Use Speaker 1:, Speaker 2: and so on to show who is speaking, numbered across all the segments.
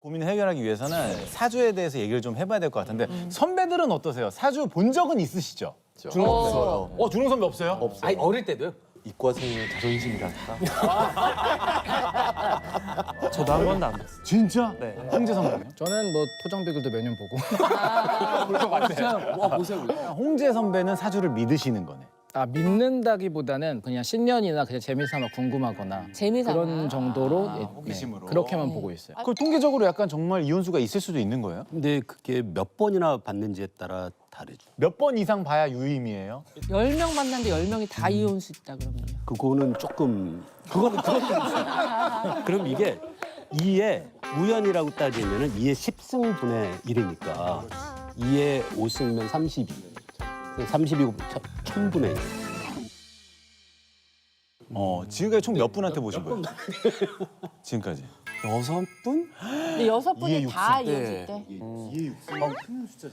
Speaker 1: 고민을 해결하기 위해서는 사주에 대해서 얘기를 좀 해봐야 될 것 같은데 선배들은 어떠세요? 사주 본 적은 있으시죠?
Speaker 2: 준호 없어요.
Speaker 1: 준호 선배 없어요?
Speaker 2: 없어요.
Speaker 3: 아니 어릴 때도요?
Speaker 2: 이과생의 자존심이랄까?
Speaker 4: 저도 한 번도 안 봤어요.
Speaker 1: 진짜?
Speaker 4: 네.
Speaker 1: 홍재 선배요?
Speaker 5: 저는 뭐 토정 비글도 매년 보고.
Speaker 3: 와 보세요.
Speaker 1: 홍재 선배는 사주를 믿으시는 거네.
Speaker 5: 아 믿는다기보다는 그냥 신년이나 그냥 재미삼아 궁금하거나
Speaker 6: 재미삼아.
Speaker 5: 그런 정도로
Speaker 1: 호기심으로.
Speaker 5: 그렇게만 보고 있어요.
Speaker 1: 그걸 통계적으로 약간 정말 이혼수가 있을 수도 있는 거예요?
Speaker 7: 근데 그게 몇 번이나 받는지에 따라 다르죠.
Speaker 1: 몇 번 이상 봐야 유임이에요?
Speaker 6: 10명 만났는데 10명이 다 이혼 수 있다 그러면요.
Speaker 7: 그거는 조금 그거는 들었어요. 그럼 이게 2의 우연이라고 따지면은 2의 10승분의 1이니까 2의 5승면 32. 32고 1000분의 1.
Speaker 1: 지금까지 총 몇 분한테 보신 거예요? 지금까지.
Speaker 2: 6분?
Speaker 6: 근데 6분이 다 이혼수 때.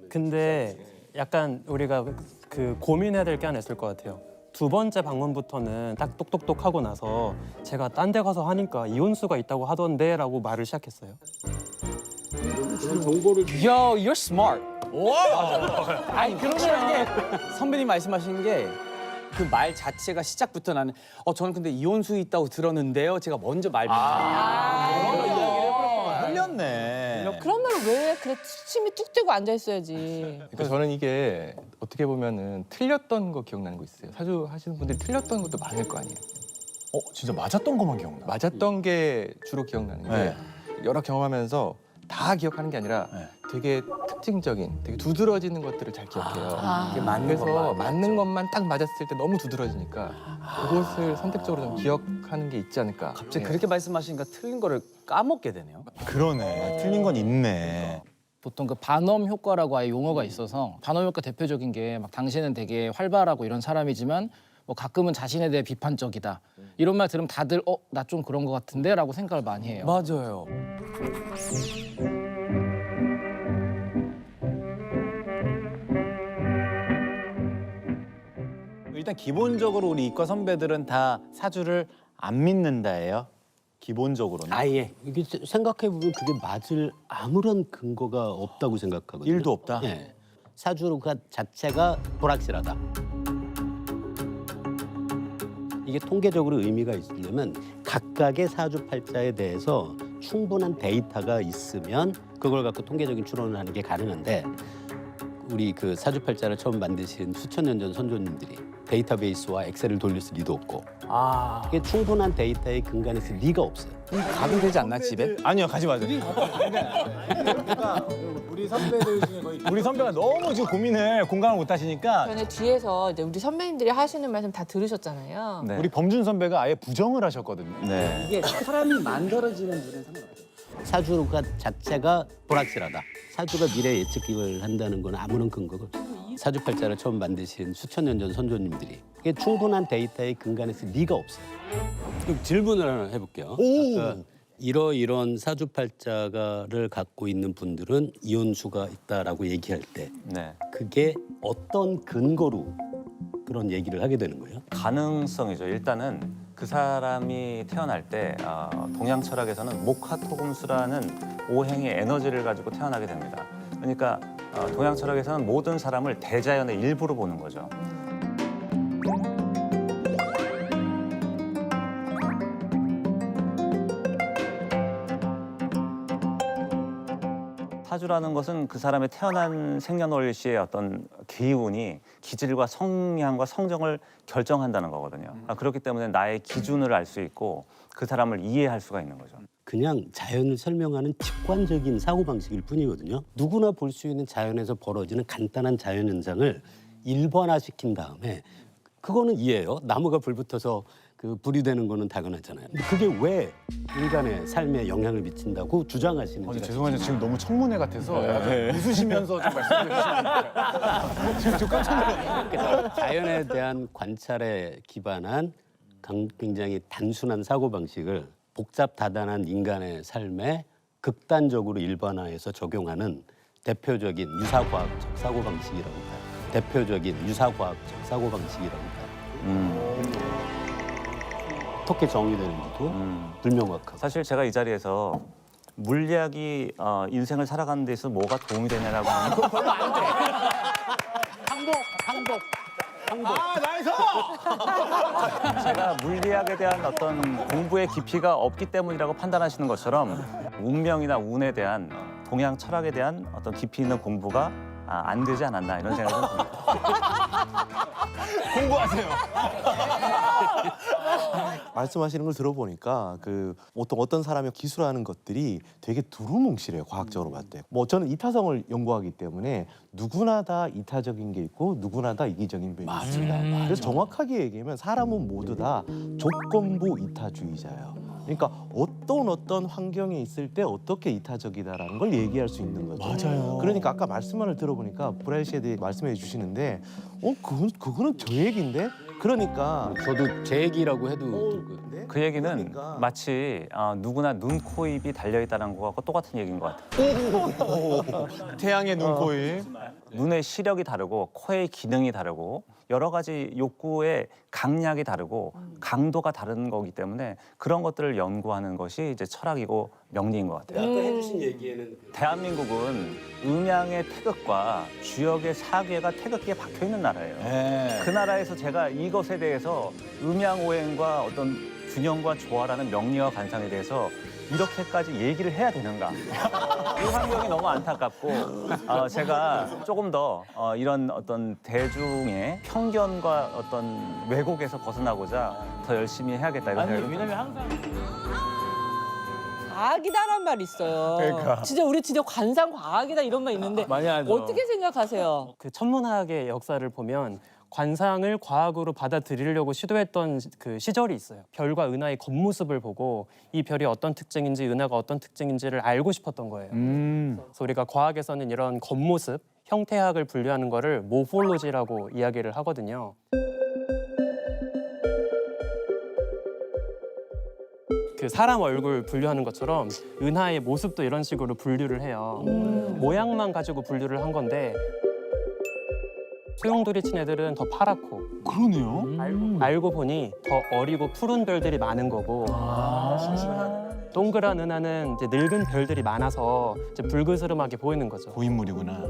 Speaker 4: 근데 약간 우리가 그 고민해야 될 게 하나 있을 것 같아요. 두 번째 방문부터는 딱 똑똑똑 하고 나서 제가 딴 데 가서 하니까 이혼수가 있다고 하던데 라고 말을 시작했어요.
Speaker 3: Yo, you're smart. 아니 그러면 이게 선배님 말씀하시는 게 그 말 자체가 시작부터 나는 저는 근데 이혼수 있다고 들었는데요. 제가 먼저 말.
Speaker 1: 흘렸네.
Speaker 6: 그러면 왜 그래 침이 뚝 떼고 앉아 있어야지.
Speaker 2: 그러니까 저는 이게 어떻게 보면은 틀렸던 거 기억나는 거 있어요. 사주 하시는 분들이 틀렸던 것도 많을 거 아니에요.
Speaker 1: 진짜 맞았던 것만 기억나.
Speaker 2: 맞았던 게 주로 기억나는 게
Speaker 1: 네.
Speaker 2: 여러 경험하면서 다 기억하는 게 아니라
Speaker 1: 네.
Speaker 2: 되게 특징적인, 되게 두드러지는 것들을 잘 기억해요.
Speaker 3: 이게 맞는
Speaker 2: 그래서
Speaker 3: 것만.
Speaker 2: 맞는 것만 딱 맞았을 때 너무 두드러지니까 그것을 선택적으로 좀 기억하는 게 있지 않을까.
Speaker 3: 갑자기 그렇게 말씀하시니까 틀린 거를 까먹게 되네요.
Speaker 1: 그러네. 틀린 건 있네.
Speaker 5: 보통 그 반엄 효과라고 아예 용어가 있어서 반엄 효과 대표적인 게 막 당신은 되게 활발하고 이런 사람이지만 뭐 가끔은 자신에 대해 비판적이다. 이런 말 들으면 다들 나 좀 그런 것 같은데 라고 생각을 많이 해요.
Speaker 3: 맞아요.
Speaker 1: 일단 기본적으로 우리 이과 선배들은 다 사주를 안 믿는다예요. 기본적으로는.
Speaker 7: 아예 이게 생각해 보면 그게 맞을 아무런 근거가 없다고 생각하거든요.
Speaker 1: 일도 없다?
Speaker 7: 예. 사주가 자체가 불확실하다. 이게 통계적으로 의미가 있으려면 각각의 사주팔자에 대해서 충분한 데이터가 있으면 그걸 갖고 통계적인 추론을 하는 게 가능한데 우리 그 사주팔자를 처음 만드신 수천 년 전 선조님들이 데이터베이스와 엑셀을 돌렸을 리도 없고 이게 충분한 데이터의 근간에서 리가 없어요.
Speaker 3: 가도 되지 않나 집에?
Speaker 1: 아니요, 가지 마세요. 우리 선배들 중에 거의 우리 선배가 너무 지금 고민을 공감을 못 하시니까
Speaker 6: 전에 뒤에서 이제 우리 선배님들이 하시는 말씀 다 들으셨잖아요.
Speaker 1: 네. 우리 범준 선배가 아예 부정을 하셨거든요. 네.
Speaker 3: 이게 사람이 만들어지는 일은 상관없어요.
Speaker 7: 사주가 자체가 불확실하다. 사주가 미래 예측을 한다는 건 아무런 근거가 없어요. 사주팔자를 처음 만드신 수천 년 전 선조님들이 이게 충분한 데이터의 근간에서 리가 없어요. 그럼 질문을 하나 해볼게요. 아까 이러이런 사주팔자를 갖고 있는 분들은 이혼수가 있다라고 얘기할 때
Speaker 8: 네.
Speaker 7: 그게 어떤 근거로 그런 얘기를 하게 되는 거예요?
Speaker 8: 가능성이죠. 일단은 그 사람이 태어날 때 동양 철학에서는 목화토금수라는 오행의 에너지를 가지고 태어나게 됩니다. 그러니까 동양 철학에서는 모든 사람을 대자연의 일부로 보는 거죠. 사주라는 것은 그 사람의 태어난 생년월일시의 어떤 기운이 기질과 성향과 성정을 결정한다는 거거든요. 그렇기 때문에 나의 기준을 알 수 있고 그 사람을 이해할 수가 있는 거죠.
Speaker 7: 그냥 자연을 설명하는 직관적인 사고방식일 뿐이거든요. 누구나 볼 수 있는 자연에서 벌어지는 간단한 자연현상을 일반화시킨 다음에 그거는 이해해요. 나무가 불 붙어서 그 불이 되는 거는 당연하잖아요. 근데 그게 왜 인간의 삶에 영향을 미친다고 주장하시는지.
Speaker 1: 죄송한데 지금 너무 청문회 같아서 웃으시면서 좀 말씀해 주시면 지금 좀 깜짝 놀랐어요.
Speaker 7: 자연에 대한 관찰에 기반한 굉장히 단순한 사고방식을 복잡 다단한 인간의 삶에 극단적으로 일반화해서 적용하는 대표적인 유사과학적 사고방식이라고 봐요. 대표적인 유사과학적 사고방식이라고 봐요. 어떻게 정의되는지도 불명확하고.
Speaker 8: 사실 제가 이 자리에서 물리학이 인생을 살아가는 데 있어서 뭐가 도움이 되냐라고 하면
Speaker 3: 별로 안 돼.
Speaker 7: 항복.
Speaker 8: 제가 물리학에 대한 어떤 공부의 깊이가 없기 때문이라고 판단하시는 것처럼 운명이나 운에 대한 동양 철학에 대한 어떤 깊이 있는 공부가 안 되지 않았나 이런 생각이 좀 듭니다.
Speaker 1: 공부하세요.
Speaker 9: 말씀하시는 걸 들어보니까 그 어떤 사람이 기술하는 것들이 되게 두루뭉실해요. 과학적으로 봤을 때. 뭐 저는 이타성을 연구하기 때문에 누구나 다 이타적인 게 있고 누구나 다 이기적인 면이 있습니다. 그래서 정확하게 얘기하면 사람은 모두 다 조건부 이타주의자예요. 그러니까 어떤 환경에 있을 때 어떻게 이타적이다라는 걸 얘기할 수 있는 거죠.
Speaker 1: 맞아요.
Speaker 9: 그러니까 아까 말씀을 들어보니까 브라이 씨에 대해 말씀해 주시는데 그거는 저 얘기인데 그러니까
Speaker 7: 저도 제 얘기라고 해도
Speaker 8: 그 얘기는
Speaker 9: 그러니까.
Speaker 8: 마치 누구나 눈, 코, 입이 달려있다는 거하고 똑같은 얘기인 것 같아요.
Speaker 1: 태양의 눈, 코, 입.
Speaker 8: 눈의 시력이 다르고 코의 기능이 다르고 여러 가지 욕구의 강약이 다르고 강도가 다른 거기 때문에 그런 것들을 연구하는 것이 이제 철학이고 명리인 것 같아요.
Speaker 7: 아까 해주신 얘기에는
Speaker 8: 대한민국은 음양의 태극과 주역의 사괴가 태극기에 박혀 있는 나라예요.
Speaker 1: 네.
Speaker 8: 그 나라에서 제가 이것에 대해서 음양오행과 어떤 균형과 조화라는 명리와 관상에 대해서 이렇게까지 얘기를 해야 되는가? 이 환경이 너무 안타깝고 제가 조금 더 이런 어떤 대중의 편견과 어떤 왜곡에서 벗어나고자 더 열심히 해야겠다 이런 생각이 듭니다.
Speaker 3: 왜냐면 항상
Speaker 6: 과학이다란 말 있어요.
Speaker 1: 그러니까.
Speaker 6: 진짜 우리 진짜 관상 과학이다 이런 말 있는데
Speaker 3: 많이 하죠.
Speaker 6: 어떻게 생각하세요?
Speaker 4: 그 천문학의 역사를 보면 관상을 과학으로 받아들이려고 시도했던 그 시절이 있어요. 별과 은하의 겉모습을 보고 이 별이 어떤 특징인지 은하가 어떤 특징인지를 알고 싶었던 거예요. 그래서 우리가 과학에서는 이런 겉모습, 형태학을 분류하는 거를 모폴로지라고 이야기를 하거든요. 그 사람 얼굴 분류하는 것처럼 은하의 모습도 이런 식으로 분류를 해요. 모양만 가지고 분류를 한 건데 소용돌이 친 애들은 더 파랗고
Speaker 1: 그러네요.
Speaker 4: 알고 보니 더 어리고 푸른 별들이 많은 거고 동그란 은하는 이제 늙은 별들이 많아서 이제 불그스름하게 보이는 거죠.
Speaker 1: 고인물이구나.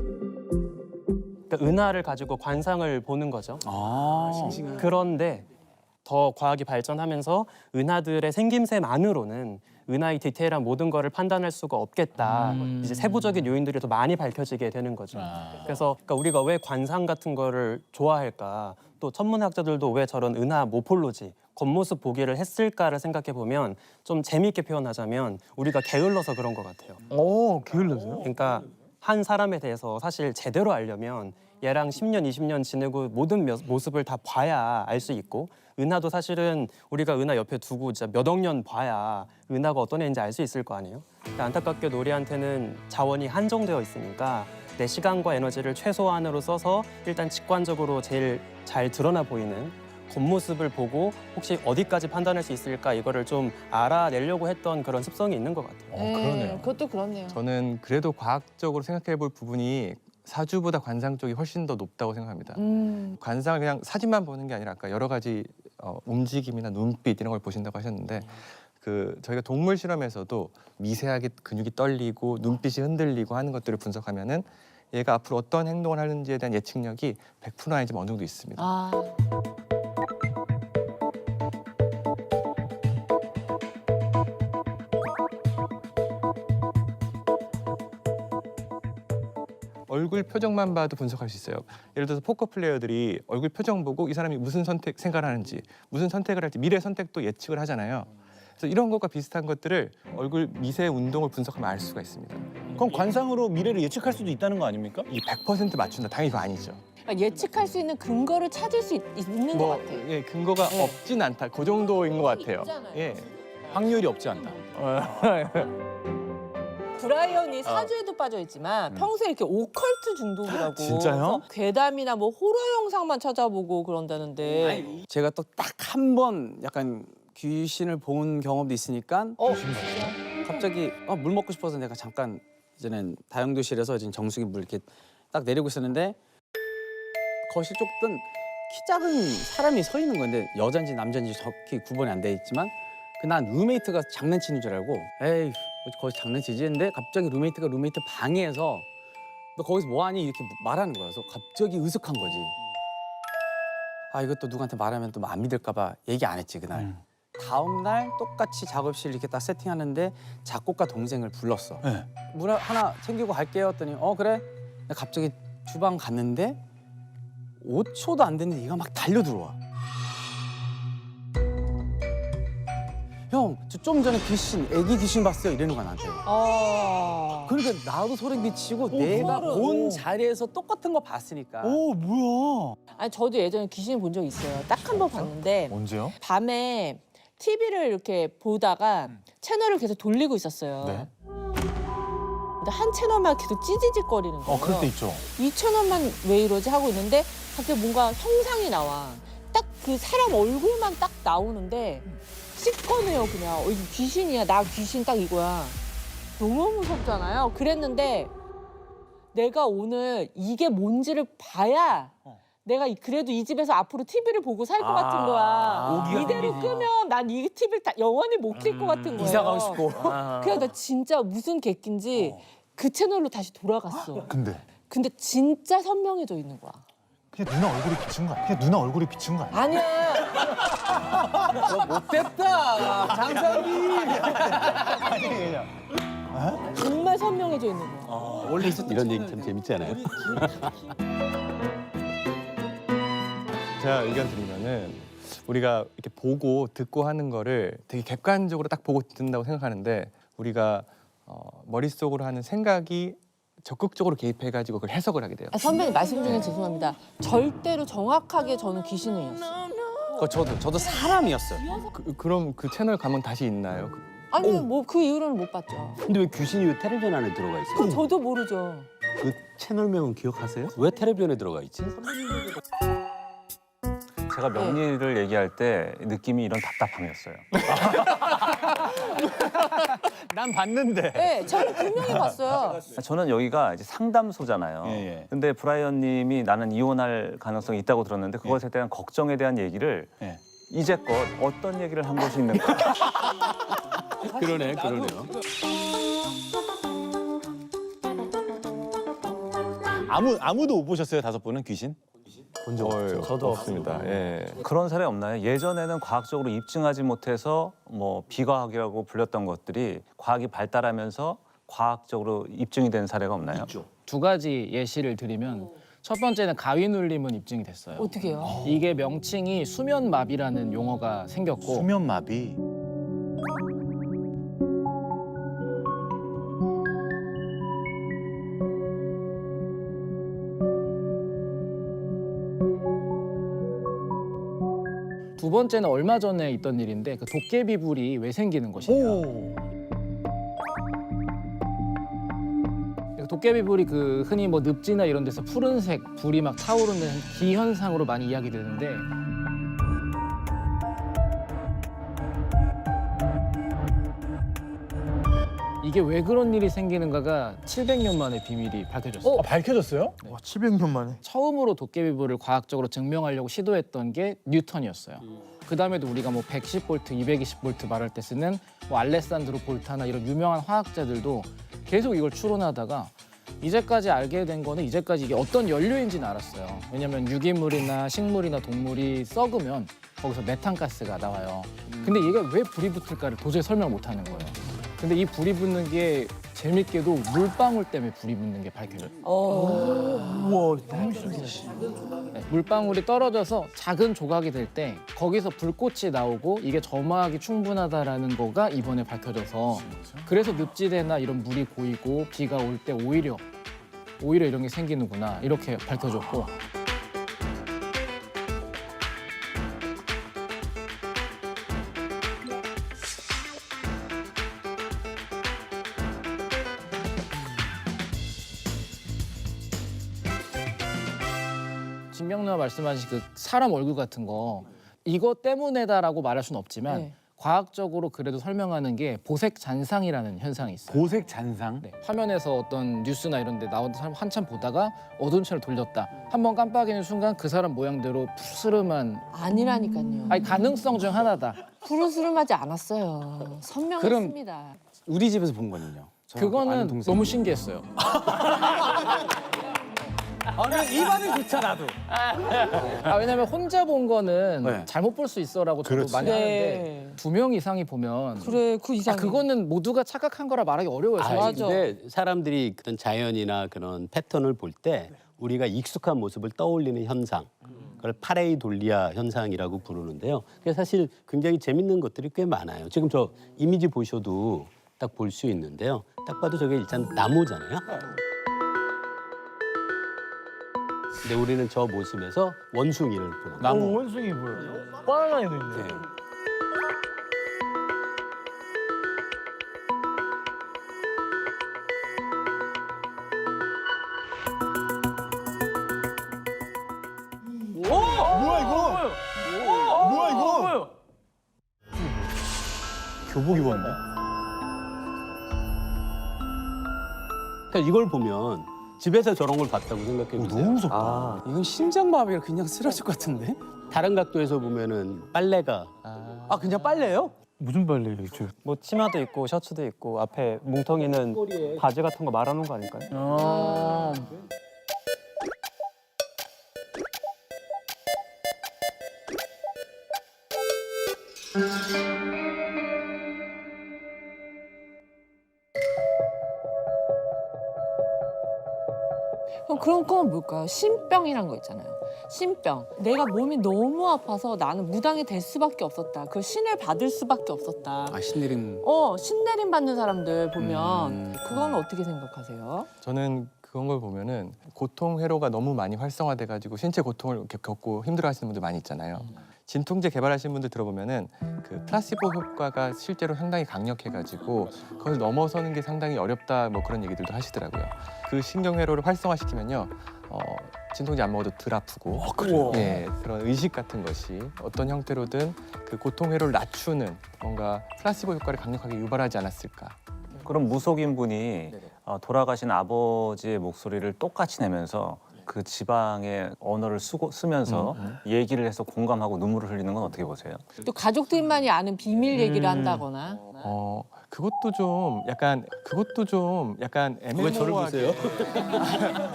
Speaker 4: 그러니까 은하를 가지고 관상을 보는 거죠.
Speaker 3: 싱싱한.
Speaker 4: 그런데 더 과학이 발전하면서 은하들의 생김새만으로는 은하의 디테일한 모든 거를 판단할 수가 없겠다. 이제 세부적인 요인들이 더 많이 밝혀지게 되는 거죠. 그래서 그러니까 우리가 왜 관상 같은 거를 좋아할까? 또 천문학자들도 왜 저런 은하 모폴로지, 겉모습 보기를 했을까를 생각해 보면 좀 재미있게 표현하자면 우리가 게을러서 그런 것 같아요.
Speaker 1: 게을러서요?
Speaker 4: 그러니까 한 사람에 대해서 사실 제대로 알려면 얘랑 10년, 20년 지내고 모든 모습을 다 봐야 알 수 있고 은하도 사실은 우리가 은하 옆에 두고 진짜 몇 억 년 봐야 은하가 어떤 애인지 알 수 있을 거 아니에요? 근데 안타깝게도 우리한테는 자원이 한정되어 있으니까 내 시간과 에너지를 최소한으로 써서 일단 직관적으로 제일 잘 드러나 보이는 겉모습을 보고 혹시 어디까지 판단할 수 있을까 이거를 좀 알아내려고 했던 그런 습성이 있는 것 같아요.
Speaker 1: 그러네요.
Speaker 6: 그것도 그렇네요.
Speaker 2: 저는 그래도 과학적으로 생각해 볼 부분이 사주보다 관상 쪽이 훨씬 더 높다고 생각합니다. 관상을 그냥 사진만 보는 게 아니라 아까 여러 가지 움직임이나 눈빛 이런 걸 보신다고 하셨는데 그 저희가 동물 실험에서도 미세하게 근육이 떨리고 눈빛이 흔들리고 하는 것들을 분석하면은 얘가 앞으로 어떤 행동을 하는지에 대한 예측력이 100% 아니지만 어느 정도 있습니다.
Speaker 6: 아,
Speaker 2: 얼굴 표정만 봐도 분석할 수 있어요. 예를 들어서 포커 플레이어들이 얼굴 표정 보고 이 사람이 무슨 생각을 하는지, 무슨 선택을 할지 미래 선택도 예측을 하잖아요. 그래서 이런 것과 비슷한 것들을 얼굴 미세 운동을 분석하면 알 수가 있습니다.
Speaker 1: 그럼 관상으로 미래를 예측할 수도 있다는 거 아닙니까?
Speaker 2: 이 100% 맞춘다. 당연히 그거 아니죠.
Speaker 6: 그러니까 예측할 수 있는 근거를 찾을 수 있는 것 같아.
Speaker 2: 예, 근거가 없진 않다. 그 정도인 것 같아요.
Speaker 6: 있잖아요.
Speaker 2: 예.
Speaker 1: 확률이 없지 않다.
Speaker 6: 브라이언이 사주에도 빠져 있지만 평소에 이렇게 오컬트 중독이라고.
Speaker 1: 진짜요?
Speaker 6: 그래서 괴담이나 뭐 호러 영상만 찾아보고 그런다는데.
Speaker 3: 제가 또 딱 한 번 약간 귀신을 본 경험도 있으니까 갑자기 물 먹고 싶어서 내가 잠깐 이제는 다용도실에서 지금 정수기 물 이렇게 딱 내리고 있었는데 거실 쪽든 키 작은 사람이 서 있는 건데 여잔지 남잔지 정확히 구분이 안 돼 있지만 그 난 룸메이트가 장난치는 줄 알고 에이 거기서 장난치지 했는데 갑자기 루메이트가 루메이트 방에서 너 거기서 뭐하니 이렇게 말하는 거야. 그래서 갑자기 으슥한 거지. 아 이것도 누구한테 말하면 또 안 믿을까 봐 얘기 안 했지 그날. 다음 날 똑같이 작업실 이렇게 딱 세팅하는데 작곡가 동생을 불렀어. 물 하나 챙기고 갈게요 했더니 그래. 갑자기 주방 갔는데 5초도 안 됐는데 얘가 막 달려 들어와. 형, 저 좀 전에 귀신, 애기 귀신 봤어요 이러는 거야 나한테. 그러니까 나도 소름 끼치고 내가 본 자리에서 똑같은 거 봤으니까.
Speaker 1: 뭐야?
Speaker 6: 아니 저도 예전에 귀신 본 적 있어요. 딱 한 번 봤는데
Speaker 1: 언제요?
Speaker 6: 밤에 TV를 이렇게 보다가 채널을 계속 돌리고 있었어요.
Speaker 1: 네.
Speaker 6: 근데 한 채널만 계속 찌지직거리는 거예요.
Speaker 1: 그럴 때 있죠.
Speaker 6: 이 채널만 왜 이러지 하고 있는데 갑자기 뭔가 형상이 나와. 딱 그 사람 얼굴만 딱 나오는데 씻거네요 그냥. 이거 귀신이야. 나 귀신 딱 이거야. 너무 무섭잖아요. 그랬는데 내가 오늘 이게 뭔지를 봐야 내가 그래도 이 집에서 앞으로 TV를 보고 살 것 같은 거야. 이대로 끄면 난 이 TV를 영원히 못 킬 것 같은 거예요.
Speaker 3: 이사 가고 싶고.
Speaker 6: 그래서 나 진짜 무슨 객기인지 그 채널로 다시 돌아갔어. 근데 진짜 선명해져 있는 거야.
Speaker 1: 그냥 누나 얼굴이 비친 거 아니야? 그냥 누나 얼굴이 비친 거 아니야?
Speaker 6: 아니야.
Speaker 3: 못됐다, 장사기.
Speaker 6: 정말 선명해져 있는 거야.
Speaker 3: 원래 있었던
Speaker 7: 이런 얘기 참 재밌지 않아요?
Speaker 2: 제가 의견 드리면은 우리가 이렇게 보고 듣고 하는 거를 되게 객관적으로 딱 보고 듣는다고 생각하는데 우리가 머릿속으로 하는 생각이 적극적으로 개입해가지고 그걸 해석을 하게 돼요.
Speaker 6: 선배님 말씀 중에 죄송합니다. 절대로 정확하게 저는 귀신이었어요.
Speaker 3: 저도 사람이었어요.
Speaker 2: 그럼 그 채널 가면 다시 있나요?
Speaker 6: 아니 뭐 그 이후로는 못 봤죠.
Speaker 7: 근데 왜 귀신이 왜 텔레비전 안에 들어가 있어요?
Speaker 6: 그건 저도 모르죠.
Speaker 7: 그 채널명은 기억하세요? 왜 텔레비전에 들어가 있지?
Speaker 8: 제가 명리를 얘기할 때 느낌이 이런 답답함이었어요.
Speaker 1: 난 봤는데.
Speaker 6: 네, 저는 분명히 봤어요.
Speaker 8: 저는 여기가 이제 상담소잖아요.
Speaker 1: 예.
Speaker 8: 근데 브라이언 님이 나는 이혼할 가능성이 있다고 들었는데 그것에 대한 걱정에 대한 얘기를
Speaker 1: 예.
Speaker 8: 이제껏 어떤 얘기를 한 것이 있는가.
Speaker 7: 그러네요.
Speaker 1: 아무도 못 보셨어요, 5분은 귀신?
Speaker 2: 본 적 없죠. 저도 없습니다. 예.
Speaker 8: 그런 사례 없나요? 예전에는 과학적으로 입증하지 못해서 뭐 비과학이라고 불렸던 것들이 과학이 발달하면서 과학적으로 입증이 된 사례가 없나요?
Speaker 5: 두 가지 예시를 드리면 첫 번째는 가위 눌림은 입증이 됐어요.
Speaker 6: 어떻게 해요?
Speaker 5: 이게 명칭이 수면마비라는 용어가 생겼고
Speaker 1: 수면마비.
Speaker 5: 두 번째는 얼마 전에 있던 일인데 그 도깨비불이 왜 생기는 것이냐. 도깨비불이 그 흔히 뭐 늪지나 이런 데서 푸른색 불이 막 타오르는 기현상으로 많이 이야기되는데 이게 왜 그런 일이 생기는가가 700년 만에 비밀이 밝혀졌어요.
Speaker 1: 밝혀졌어요? 와, 700년 만에.
Speaker 5: 처음으로 도깨비불을 과학적으로 증명하려고 시도했던 게 뉴턴이었어요. 그 다음에도 우리가 뭐 110V, 220V 말할 때 쓰는 뭐 알레산드로 볼타나 이런 유명한 화학자들도 계속 이걸 추론하다가 이제까지 알게 된 거는 이제까지 이게 어떤 연료인지는 알았어요. 왜냐면 유기물이나 식물이나 동물이 썩으면 거기서 메탄가스가 나와요. 근데 얘가 왜 불이 붙을까를 도저히 설명 못 하는 거예요. 근데 이 불이 붙는 게 재밌게도 물방울 때문에 불이 붙는 게 밝혀져요.
Speaker 1: 우와, 너무 신기해.
Speaker 5: 네, 물방울이 떨어져서 작은 조각이 될 때 거기서 불꽃이 나오고 이게 점화하기 충분하다라는 거가 이번에 밝혀져서 그래서 늪지대나 이런 물이 고이고 비가 올 때 오히려 이런 게 생기는구나 이렇게 밝혀졌고 진명 누나 말씀하신 그 사람 얼굴 같은 거 이거 때문에다라고 말할 수는 없지만
Speaker 6: 네.
Speaker 5: 과학적으로 그래도 설명하는 게 보색 잔상이라는 현상이 있어요.
Speaker 1: 보색 잔상?
Speaker 5: 네, 화면에서 어떤 뉴스나 이런 데 나오는 사람 한참 보다가 어두운 채로 돌렸다. 한번 깜빡이는 순간 그 사람 모양대로 푸스름한
Speaker 6: 아니라니까요.
Speaker 5: 아니 가능성 중 하나다.
Speaker 6: 푸르스름하지 않았어요. 선명했습니다.
Speaker 3: 우리 집에서 본 거는요. 저 아는
Speaker 5: 그거는
Speaker 3: 동생이.
Speaker 5: 너무 신기했어요.
Speaker 3: 아니 이 반응 좋자 나도.
Speaker 5: 왜냐면 혼자 본 거는
Speaker 3: 네.
Speaker 5: 잘못 볼 수 있어라고 저도 많이
Speaker 6: 네.
Speaker 5: 하는데 2명 이상이 보면
Speaker 6: 그래 그 이상.
Speaker 5: 그거는 모두가 착각한 거라 말하기 어려워요.
Speaker 7: 아,
Speaker 5: 사실.
Speaker 6: 맞아.
Speaker 7: 근데 사람들이 그런 자연이나 그런 패턴을 볼 때 우리가 익숙한 모습을 떠올리는 현상, 그걸 파레이돌리아 현상이라고 부르는데요. 그게 사실 굉장히 재밌는 것들이 꽤 많아요. 지금 저 이미지 보셔도 딱 볼 수 있는데요. 딱 봐도 저게 일단 나무잖아요. 근데 우리는 저 모습에서 원숭이를 보는 거예요.
Speaker 3: 나무.
Speaker 1: 원숭이 뭐예요? 바나나에도 있네.
Speaker 7: 네.
Speaker 1: 뭐야 이거? 뭐야 이거? 교복 입었네.
Speaker 7: 그러니까 이걸 보면 집에서 저런 걸 봤다고 생각해 보세요.
Speaker 1: 너무 무섭다.
Speaker 3: 아 이건 심장마비가 그냥 쓰러질 것 같은데?
Speaker 7: 다른 각도에서 보면은 빨래가
Speaker 3: 아 그냥 빨래요?
Speaker 1: 무슨 빨래예요, 저?
Speaker 4: 뭐 치마도 있고 셔츠도 있고 앞에 뭉텅이는 바지 같은 거 말아놓은 거 아닐까요?
Speaker 5: 아,
Speaker 6: 그럼 그런 건 뭘까요? 신병이란 거 있잖아요. 신병. 내가 몸이 너무 아파서 나는 무당이 될 수밖에 없었다. 그 신을 받을 수밖에 없었다.
Speaker 3: 아 신내림.
Speaker 6: 신내림 받는 사람들 보면 그건 어떻게 생각하세요?
Speaker 2: 저는 그런 걸 보면은 고통 회로가 너무 많이 활성화돼 가지고 신체 고통을 겪고 힘들어하시는 분들 많이 있잖아요. 진통제 개발하신 분들 들어보면은 그 플라시보 효과가 실제로 상당히 강력해 가지고 그걸 넘어서는 게 상당히 어렵다 뭐 그런 얘기들도 하시더라고요. 그 신경 회로를 활성화시키면요. 진통제 안 먹어도 덜 아프고 예, 그런 의식 같은 것이 어떤 형태로든 그 고통 회로를 낮추는 뭔가 플라시보 효과를 강력하게 유발하지 않았을까.
Speaker 8: 그럼 무속인 분이 돌아가신 아버지의 목소리를 똑같이 내면서 그 지방의 언어를 쓰면서 얘기를 해서 공감하고 눈물을 흘리는 건 어떻게 보세요?
Speaker 6: 또 가족들만이 아는 비밀 얘기를 한다거나.
Speaker 2: 그것도 좀 약간
Speaker 7: 왜 저를 보세요?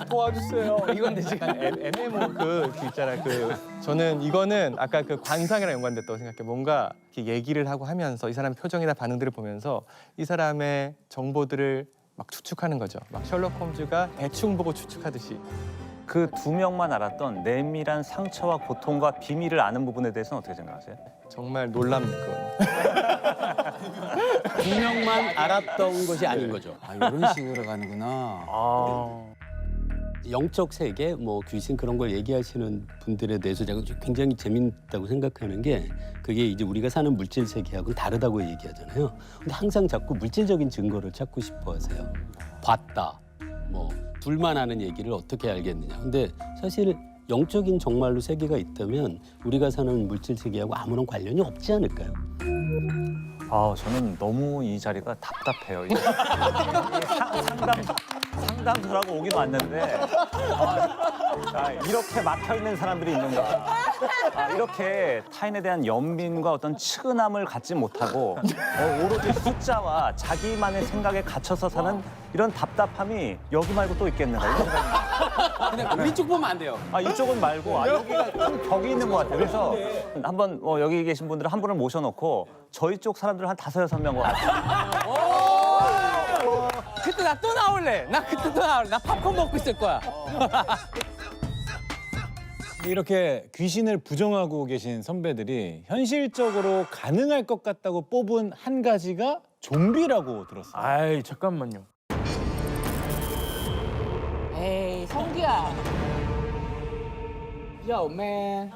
Speaker 2: 도와주세요. 이건 내 지금 MMO 그 있잖아 저는 이거는 아까 그 관상이랑 연관됐다고 생각해. 뭔가 이렇게 얘기를 하고 하면서 이 사람 표정이나 반응들을 보면서 이 사람의 정보들을 막 추측하는 거죠. 막 셜록 홈즈가 대충 보고 추측하듯이.
Speaker 8: 그 두 명만 알았던 내밀한 상처와 고통과 비밀을 아는 부분에 대해서는 어떻게 생각하세요?
Speaker 2: 정말 놀랍건.
Speaker 7: 두 명만 알았던 것이 아닌 거죠.
Speaker 3: 아 이런 식으로 가는구나.
Speaker 7: 영적 세계, 뭐 귀신 그런 걸 얘기하시는 분들에 대해서 제가 굉장히 재밌다고 생각하는 게 그게 이제 우리가 사는 물질 세계하고는 다르다고 얘기하잖아요. 근데 항상 자꾸 물질적인 증거를 찾고 싶어 하세요. 봤다, 뭐 둘만 아는 얘기를 어떻게 알겠느냐. 근데 사실 영적인 정말로 세계가 있다면 우리가 사는 물질 세계하고 아무런 관련이 없지 않을까요?
Speaker 8: 저는 너무 이 자리가 답답해요. 상담소라고 오긴 왔는데 이렇게 막혀 있는 사람들이 있는가? 이렇게 타인에 대한 연민과 어떤 측은함을 갖지 못하고 오로지 숫자와 자기만의 생각에 갇혀서 사는 이런 답답함이 여기 말고 또 있겠는가? 이런 생각이
Speaker 3: 근데 우리 쪽 보면 안 돼요.
Speaker 8: 이쪽은 말고 여기가 큰 벽이 있는 것 같아요. 그래서 한번 여기 계신 분들은 한 분을 모셔놓고 저희 쪽 사람들 한 5-6명 것 같아요.
Speaker 3: 그때 나 또 나올래. 나 그때 또 나올래. 나 팝콘 먹고 있을 거야.
Speaker 1: 이렇게 귀신을 부정하고 계신 선배들이 현실적으로 가능할 것 같다고 뽑은 한 가지가 좀비라고 들었어요.
Speaker 5: 아이 잠깐만요.
Speaker 6: 에이 성기야.
Speaker 5: Yo man.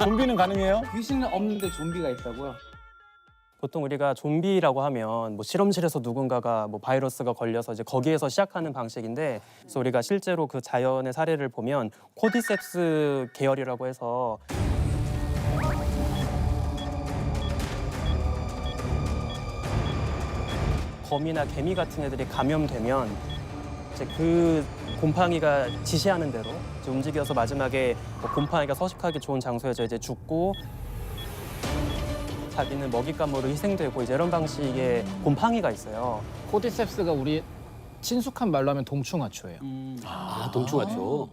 Speaker 1: 좀비는 가능해요?
Speaker 5: 귀신은 없는데 좀비가 있다고요?
Speaker 4: 보통 우리가 좀비라고 하면 뭐 실험실에서 누군가가 뭐 바이러스가 걸려서 이제 거기에서 시작하는 방식인데, 그래서 우리가 실제로 그 자연의 사례를 보면 코디셉스 계열이라고 해서 거미나 개미 같은 애들이 감염되면 이제 그 곰팡이가 지시하는 대로 이제 움직여서 마지막에 뭐 곰팡이가 서식하기 좋은 장소에서 이제 죽고 자기는 먹잇감으로 희생되고 이제 이런 방식의 곰팡이가 있어요.
Speaker 5: 코디셉스가 우리 친숙한 말로 하면 동충하초예요.
Speaker 7: 아, 동충하초.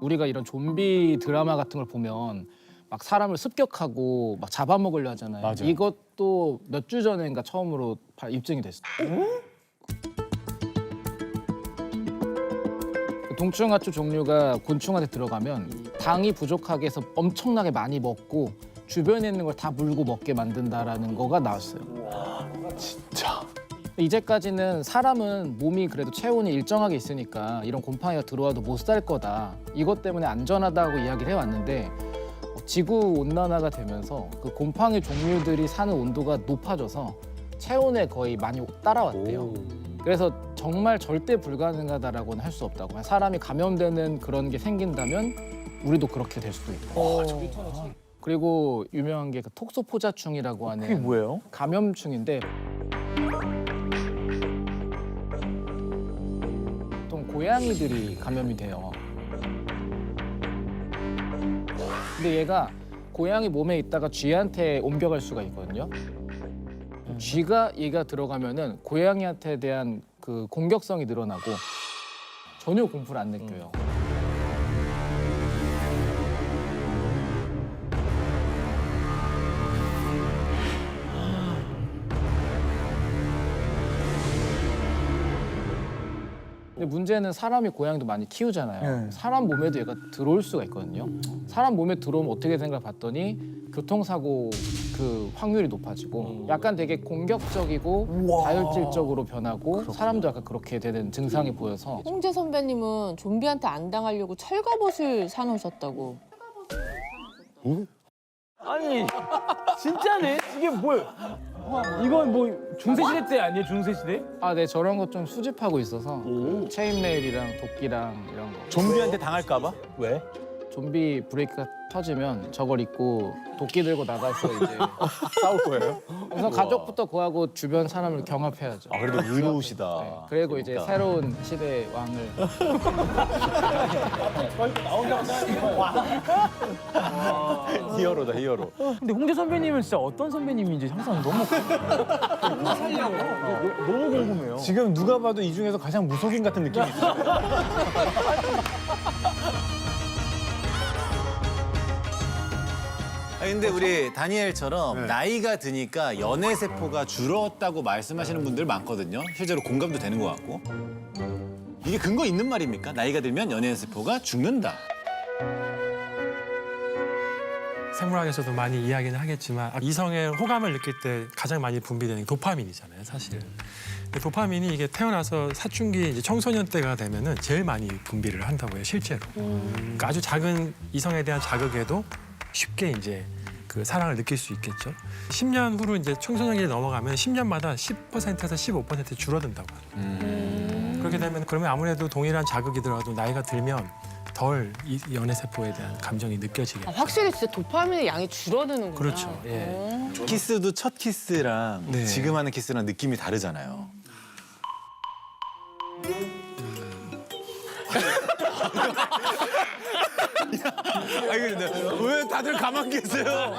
Speaker 5: 우리가 이런 좀비 드라마 같은 걸 보면 막 사람을 습격하고 막 잡아먹으려 하잖아요.
Speaker 1: 맞아요.
Speaker 5: 이것도 몇 주 전인가 처음으로 입증이 됐어요. 그 동충하초 종류가 곤충한테 들어가면 당이 부족하게 해서 엄청나게 많이 먹고 주변에 있는 걸 다 물고 먹게 만든다라는 거가 나왔어요.
Speaker 1: 진짜.
Speaker 5: 이제까지는 사람은 몸이 그래도 체온이 일정하게 있으니까 이런 곰팡이가 들어와도 못 살 거다. 이것 때문에 안전하다고 이야기를 해왔는데 지구 온난화가 되면서 그 곰팡이 종류들이 사는 온도가 높아져서 체온에 거의 많이 따라왔대요. 그래서 정말 절대 불가능하다라고는 할 수 없다고. 사람이 감염되는 그런 게 생긴다면 우리도 그렇게 될 수도 있다. 그리고 유명한 게 그 톡소포자충이라고 하는
Speaker 1: 그게 뭐예요?
Speaker 5: 감염충인데 보통 고양이들이 감염이 돼요. 근데 얘가 고양이 몸에 있다가 쥐한테 옮겨갈 수가 있거든요. 쥐가 얘가 들어가면은 고양이한테 대한 그 공격성이 늘어나고 전혀 공포를 안 느껴요. 근데 문제는 사람이 고양이도 많이 키우잖아요. 사람 몸에도 얘가 들어올 수가 있거든요. 사람 몸에 들어오면 어떻게 되는가 봤더니 교통사고 그 확률이 높아지고 약간 되게 공격적이고 다혈질적으로 변하고 사람도 약간 그렇게 되는 증상이 보여서
Speaker 6: 홍재 선배님은 좀비한테 안 당하려고 철갑옷을 사놓으셨다고.
Speaker 10: 아니 진짜네? 이게 뭐야? 이건 뭐 중세시대 때 아니에요? 중세시대?
Speaker 5: 아, 네, 저런 거 좀 수집하고 있어서 그 체인메일이랑 도끼랑 이런 거.
Speaker 1: 좀비한테 당할까봐? 왜?
Speaker 5: 좀비 브레이크가 터지면 저걸 입고 도끼 들고 나가서 이제 싸울 거예요. 우선 가족부터 구하고 주변 사람을 경합해야죠.
Speaker 1: 아, 그래도 의로우시다.
Speaker 5: 네, 그리고 이제 새로운 시대의 왕을.
Speaker 1: 히어로다, 히어로.
Speaker 10: 근데 홍재 선배님은 진짜 어떤 선배님인지 항상 너무 너무 궁금해요.
Speaker 1: 지금 누가 봐도 이 중에서 가장 무속인 같은 느낌이 있어요.
Speaker 11: 아니, 근데 우리 다니엘처럼 나이가 드니까 연애 세포가 줄었다고 말씀하시는 분들 많거든요. 실제로 공감도 되는 것 같고. 이게 근거 있는 말입니까? 나이가 들면 연애 세포가 죽는다.
Speaker 12: 생물학에서도 많이 이야기는 하겠지만 이성의 호감을 느낄 때 가장 많이 분비되는 게 도파민이잖아요, 사실. 근데 도파민이 이게 태어나서 사춘기 이제 청소년 때가 되면은 제일 많이 분비를 한다고 해요, 실제로. 그러니까 아주 작은 이성에 대한 자극에도 쉽게 이제 그 사랑을 느낄 수 있겠죠. 10년 후로 이제 청소년기에 넘어가면 10년마다 10%에서 15% 줄어든다고 해요. 그렇게 되면 그러면 아무래도 동일한 자극이더라도 나이가 들면 덜 이 연애 세포에 대한 감정이 느껴지게.
Speaker 6: 확실히 진짜 도파민의 양이 줄어드는구나.
Speaker 12: 그렇죠. 예.
Speaker 11: 키스도 첫 키스랑
Speaker 12: 네.
Speaker 11: 지금 하는 키스랑 느낌이 다르잖아요. 아니 근데 왜 다들 가만 계세요?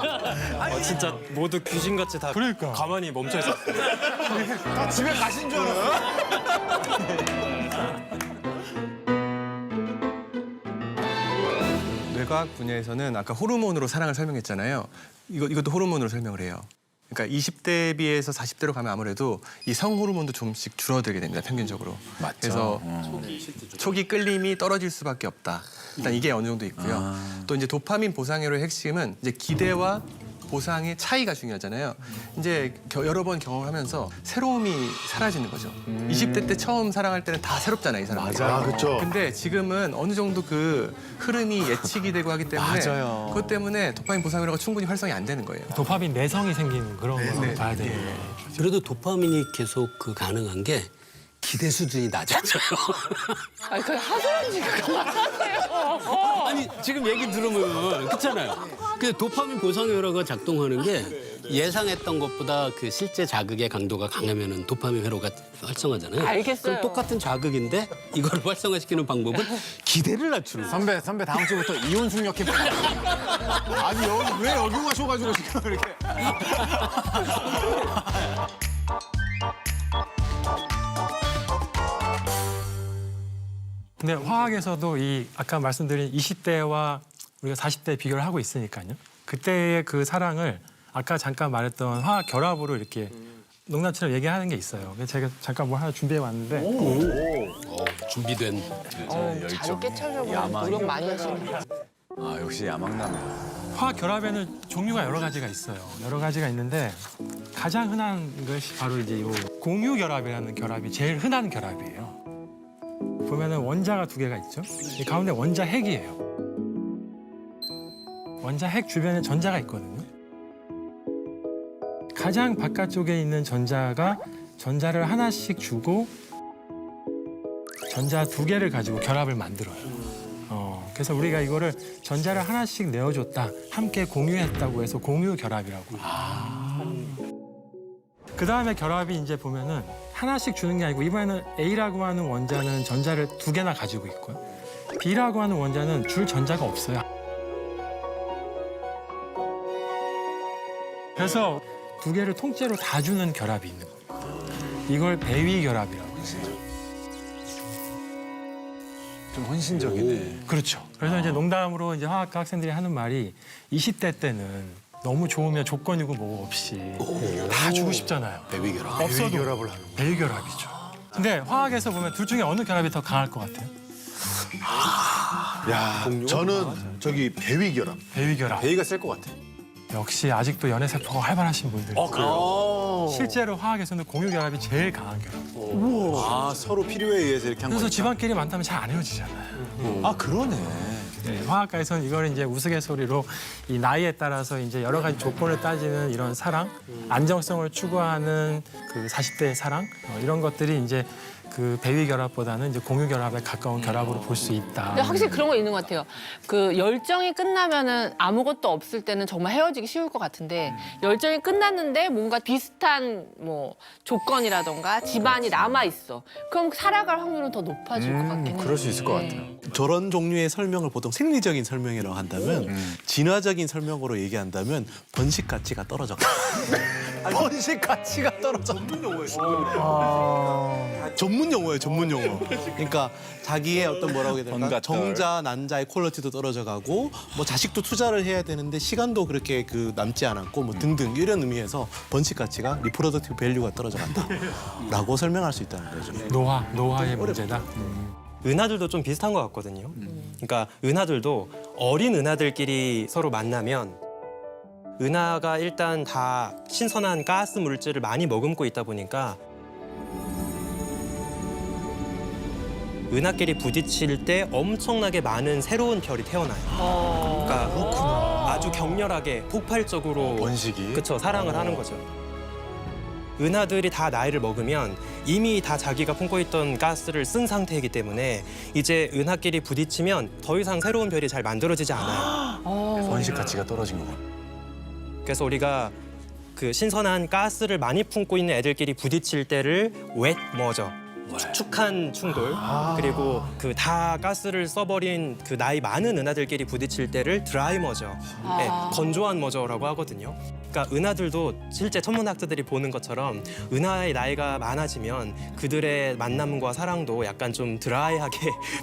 Speaker 4: 진짜 모두 귀신같이 다 가만히 멈춰 있었어요.
Speaker 11: 다 집에 가신 줄 알았어요?
Speaker 2: 뇌과학 분야에서는 아까 호르몬으로 사랑을 설명했잖아요. 이것도 호르몬으로 설명을 해요. 그러니까 20대에 비해서 40대로 가면 아무래도 이 성호르몬도 좀씩 줄어들게 됩니다, 평균적으로.
Speaker 11: 맞죠.
Speaker 2: 그래서 초기 끌림이 떨어질 수밖에 없다. 일단 이게 어느 정도 있고요. 또 이제 도파민 보상회로의 핵심은 이제 기대와 보상의 차이가 중요하잖아요. 이제 여러 번 경험하면서 새로움이 사라지는 거죠. 20대 때 처음 사랑할 때는 다 새롭잖아요, 이 사람들.
Speaker 11: 맞아요. 그렇죠.
Speaker 2: 근데 지금은 어느 정도 그 흐름이 예측이 되고 하기 때문에
Speaker 11: 맞아요.
Speaker 2: 그것 때문에 도파민 보상회로가 충분히 활성이 안 되는 거예요.
Speaker 12: 도파민 내성이 생기는 그런 걸 봐야 돼요.
Speaker 7: 그래도 도파민이 계속 그 가능한 게 기대 수준이 낮아져요.
Speaker 6: 아니, 그냥 하소연지가 그만하세요.
Speaker 7: 아니 지금 얘기 들으면 그렇잖아요. 근데 도파민 보상회로가 작동하는 게 예상했던 것보다 그 실제 자극의 강도가 강하면은 도파민 회로가 활성화잖아요.
Speaker 6: 알겠어요.
Speaker 7: 그럼 똑같은 자극인데 이걸 활성화시키는 방법은 기대를 낮추는 거예요.
Speaker 11: 선배 다음 주부터 이혼 숙력 캠프. 아니 왜 여기 가셔가지고 지금 이렇게.
Speaker 12: 근데 화학에서도 이 아까 말씀드린 20대와 우리가 40대 비교를 하고 있으니까요. 그때의 그 사랑을 아까 잠깐 말했던 화학 결합으로 이렇게 농담처럼 얘기하는 게 있어요. 그래서 제가 잠깐 뭐 하나 준비해 왔는데
Speaker 7: 준비된.
Speaker 6: 잘 깨차려고 노력 많이 하시네.
Speaker 11: 아 역시 야망남이야.
Speaker 12: 화학 결합에는 종류가 여러 가지가 있어요. 여러 가지가 있는데 가장 흔한 것이 바로 이제 이 공유 결합이라는 결합이 제일 흔한 결합이에요. 보면은 원자가 두 개가 있죠. 이 가운데 원자 핵이에요. 원자 핵 주변에 전자가 있거든요. 가장 바깥쪽에 있는 전자가 전자를 하나씩 주고 전자 두 개를 가지고 결합을 만들어요. 그래서 우리가 이거를 전자를 하나씩 내어줬다, 함께 공유했다고 해서 공유 결합이라고. 그 다음에 결합이 이제 보면은 하나씩 주는 게 아니고 이번에는 A라고 하는 원자는 전자를 두 개나 가지고 있고요. B라고 하는 원자는 줄 전자가 없어요. 그래서 두 개를 통째로 다 주는 결합이 있는 거예요. 이걸 배위 결합이라고 해요.
Speaker 11: 좀 헌신적이네.
Speaker 12: 그렇죠. 그래서 이제 농담으로 이제 화학과 학생들이 하는 말이 20대 때는 너무 좋으면 조건이고 뭐고 없이 다 주고 싶잖아요.
Speaker 11: 배위 결합.
Speaker 12: 없어도 배위 결합이죠. 근데 화학에서 보면 둘 중에 어느 결합이 더 강할 것 같아요?
Speaker 13: 야, 저는 저기 배위 결합.
Speaker 12: 배위 결합.
Speaker 11: 배위가 셀 것 같아.
Speaker 12: 역시 아직도 연애 세포가 활발하신 분들.
Speaker 11: 그래요?
Speaker 12: 실제로 화학에서는 공유 결합이 제일 강한 결합.
Speaker 11: 아 서로 필요에 의해서 이렇게 한
Speaker 12: 그래서
Speaker 11: 거니까.
Speaker 12: 집안끼리 만나면 잘 안 헤어지잖아요.
Speaker 11: 아 그러네.
Speaker 12: 네, 화학과에서는 이걸 이제 우스갯소리로 이 나이에 따라서 이제 여러 가지 조건을 따지는 이런 사랑, 안정성을 추구하는 그 40대의 사랑 이런 것들이 이제 그 배위 결합보다는 이제 공유 결합에 가까운 결합으로 볼 수 있다.
Speaker 6: 근데 확실히 그런 거 있는 것 같아요. 그 열정이 끝나면은 아무것도 없을 때는 정말 헤어지기 쉬울 것 같은데 열정이 끝났는데 뭔가 비슷한 뭐 조건이라던가 집안이 남아 있어. 그럼 살아갈 확률은 더 높아질 것 같긴 해요.
Speaker 11: 그럴 수 있을 것
Speaker 6: 네.
Speaker 11: 같아요.
Speaker 9: 저런 종류의 설명을 보통 생리적인 설명이라고 한다면 진화적인 설명으로 얘기한다면 번식 가치가 떨어져.
Speaker 11: 번식 가치가 떨어져.
Speaker 9: 전문 용어예요, 전문 용어. 그러니까 자기의 어떤 뭐라고 해야 될까?
Speaker 11: 번갓떨.
Speaker 9: 정자, 난자의 퀄리티도 떨어져 가고 뭐 자식도 투자를 해야 되는데 시간도 그렇게 그 남지 않았고 뭐 등등 이런 의미에서 번식 가치가 리프로덕티브 밸류가 떨어져 간다라고 설명할 수 있다는 거죠.
Speaker 12: 노화의 문제다.
Speaker 14: 은하들도 좀 비슷한 것 같거든요. 그러니까 은하들도 어린 은하들끼리 서로 만나면 은하가 일단 다 신선한 가스 물질을 많이 머금고 있다 보니까 은하끼리 부딪힐 때 엄청나게 많은 새로운 별이 태어나요. 그러니까 아주 격렬하게 폭발적으로
Speaker 11: 번식이.
Speaker 14: 그쵸, 사랑을 하는 거죠. 은하들이 다 나이를 먹으면 이미 다 자기가 품고 있던 가스를 쓴 상태이기 때문에 이제 은하끼리 부딪히면 더 이상 새로운 별이 잘 만들어지지 않아요.
Speaker 11: 번식 가치가 떨어진 거고.
Speaker 14: 그래서 우리가 그 신선한 가스를 많이 품고 있는 애들끼리 부딪힐 때를 웻 머저, 축축한 충돌, 그리고 그 다 가스를 써버린 그 나이 많은 은하들끼리 부딪힐 때를 드라이 머저, 네, 건조한 머저라고 하거든요. 그러니까 은하들도 실제 천문학자들이 보는 것처럼 은하의 나이가 많아지면 그들의 만남과 사랑도 약간 좀 드라이하게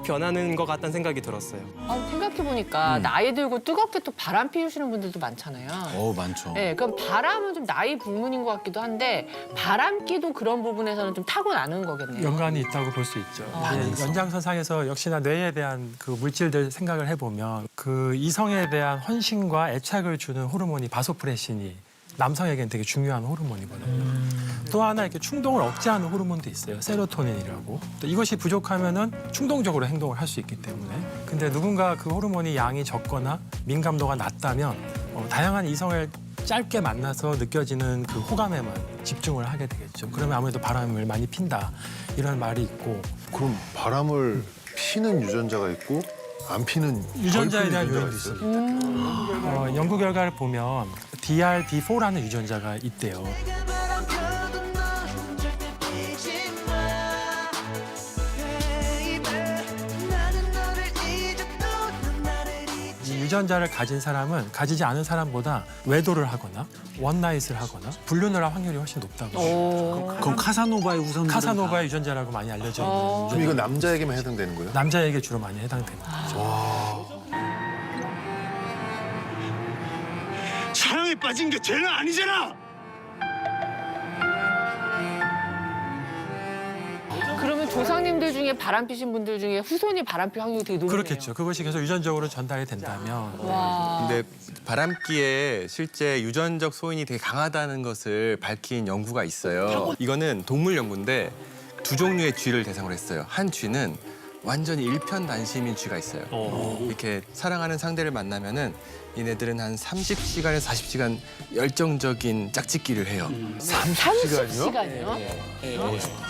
Speaker 14: 변하는 것 같다는 생각이 들었어요.
Speaker 6: 생각해보니까 나이 들고 뜨겁게 또 바람 피우시는 분들도 많잖아요.
Speaker 11: 많죠.
Speaker 6: 네, 그럼 바람은 좀 나이 불문인 것 같기도 한데 바람기도 그런 부분에서는 좀 타고나는 거겠네요.
Speaker 12: 연관이 있다고 볼 수 있죠. 예, 연장선상에서 역시나 뇌에 대한 그 물질들 생각을 해보면 그 이성에 대한 헌신과 애착을 주는 호르몬이 바소프레신이 남성에게는 되게 중요한 호르몬이거든요. 또 하나 이렇게 충동을 억제하는 호르몬도 있어요. 세로토닌이라고. 또 이것이 부족하면은 충동적으로 행동을 할 수 있기 때문에. 근데 누군가 그 호르몬이 양이 적거나 민감도가 낮다면 다양한 이성을 짧게 만나서 느껴지는 그 호감에만 집중을 하게 되겠죠. 그러면 아무래도 바람을 많이 핀다 이런 말이 있고.
Speaker 13: 그럼 바람을 피는 유전자가 있고 안 피는
Speaker 12: 유전자에
Speaker 13: 덜 피는
Speaker 12: 대한
Speaker 13: 유전자가
Speaker 12: 요인도
Speaker 13: 있어요?
Speaker 12: 있습니다. 연구 결과를 보면 DRD4라는 유전자가 있대요. 이 유전자를 가진 사람은 가지지 않은 사람보다 외도를 하거나 원나잇을 하거나 불륜을 할 확률이 훨씬 높다고.
Speaker 11: 그럼 카사노바의 후손
Speaker 12: 카사노바의 유전자라고 많이 알려져 있는
Speaker 13: 그럼
Speaker 12: 유전자.
Speaker 13: 이거 남자에게만 해당되는 거예요?
Speaker 12: 남자에게 주로 많이 해당되는 거죠.
Speaker 11: 사랑에 빠진 게 죄는 아니잖아.
Speaker 6: 그러면 조상님들 중에 바람피신 분들 중에 후손이 바람필 확률이 되게 높네요.
Speaker 12: 그렇겠죠. 그것이 계속 유전적으로 전달이 된다면.
Speaker 6: 와.
Speaker 2: 근데 바람기에 실제 유전적 소인이 되게 강하다는 것을 밝힌 연구가 있어요. 이거는 동물 연구인데 두 종류의 쥐를 대상으로 했어요. 한 쥐는 완전히 일편단심인 쥐가 있어요. 이렇게 사랑하는 상대를 만나면은 얘네들은 한 30시간에서 40시간 열정적인 짝짓기를 해요.
Speaker 6: 30시간이요?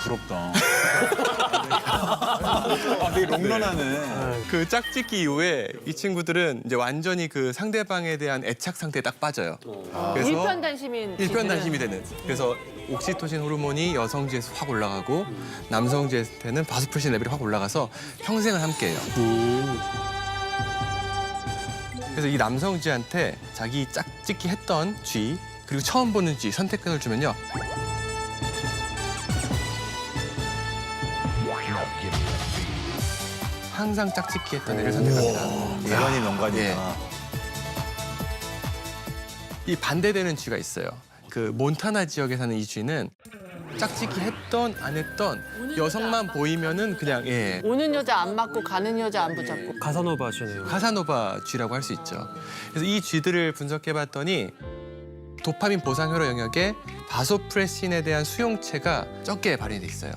Speaker 11: 부럽다. 아, 되게 롱런하네.
Speaker 2: 그 짝짓기 이후에 이 친구들은 이제 완전히 그 상대방에 대한 애착 상태에 딱 빠져요. 그래서
Speaker 6: 일편단심인
Speaker 2: 일편단심이 되는. 그래서 옥시토신 호르몬이 여성쥐에서 확 올라가고 남성쥐한테는 바소프레신 레벨이 확 올라가서 평생을 함께해요. 그래서 이 남성쥐한테 자기 짝짓기 했던 쥐 그리고 처음 보는 쥐 선택권을 주면요. 항상 짝짓기 했던 애를 선택합니다.
Speaker 11: 대단히 명관이다.
Speaker 2: 이 반대되는 쥐가 있어요. 그 몬타나 지역에 사는 이 쥐는 짝짓기 했던 안 했던 여성만 보이면은 그냥
Speaker 6: 오는 여자 안 맞고 가는 여자 안 붙잡고.
Speaker 4: 카사노바 쥐네요.
Speaker 2: 카사노바 쥐라고 할 수 있죠. 그래서 이 쥐들을 분석해봤더니 도파민 보상회로 영역에 바소프레신에 대한 수용체가 적게 발현돼 있어요.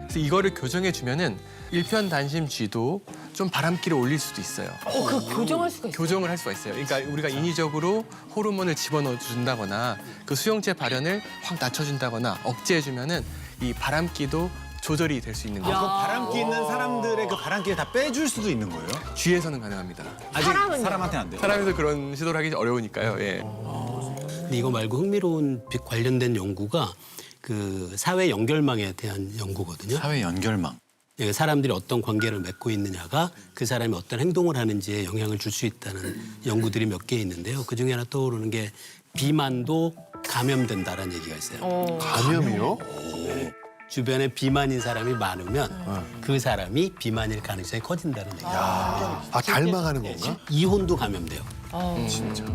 Speaker 2: 그래서 이거를 교정해주면은 일편단심 쥐도 좀 바람기를 올릴 수도 있어요.
Speaker 6: 그 교정할 수가 있어요?
Speaker 2: 교정을 할 수가 있어요. 그러니까 우리가 인위적으로 호르몬을 집어넣어 준다거나 그 수용체 발현을 확 낮춰준다거나 억제해주면은 이 바람기도 조절이 될 수 있는 거죠.
Speaker 11: 바람기 있는 사람들의 그 바람기를 다 빼줄 수도 있는 거예요?
Speaker 2: 쥐에서는 가능합니다.
Speaker 11: 아직
Speaker 6: 사람은요?
Speaker 11: 사람한테는 안 돼요.
Speaker 2: 사람에서 그런 시도를 하기 어려우니까요. 예.
Speaker 7: 근데 이거 말고 흥미로운 관련된 연구가 그 사회 연결망에 대한 연구거든요.
Speaker 11: 사회 연결망.
Speaker 7: 예, 사람들이 어떤 관계를 맺고 있느냐가 그 사람이 어떤 행동을 하는지에 영향을 줄 수 있다는 연구들이 몇 개 있는데요. 그중에 하나 떠오르는 게 비만도 감염된다라는 얘기가 있어요.
Speaker 13: 감염이요?
Speaker 7: 주변에 비만인 사람이 많으면 그 사람이 비만일 가능성이 커진다는 얘기예요.
Speaker 13: 아, 닮아가는 건가?
Speaker 7: 이혼도 감염돼요.
Speaker 11: 진짜.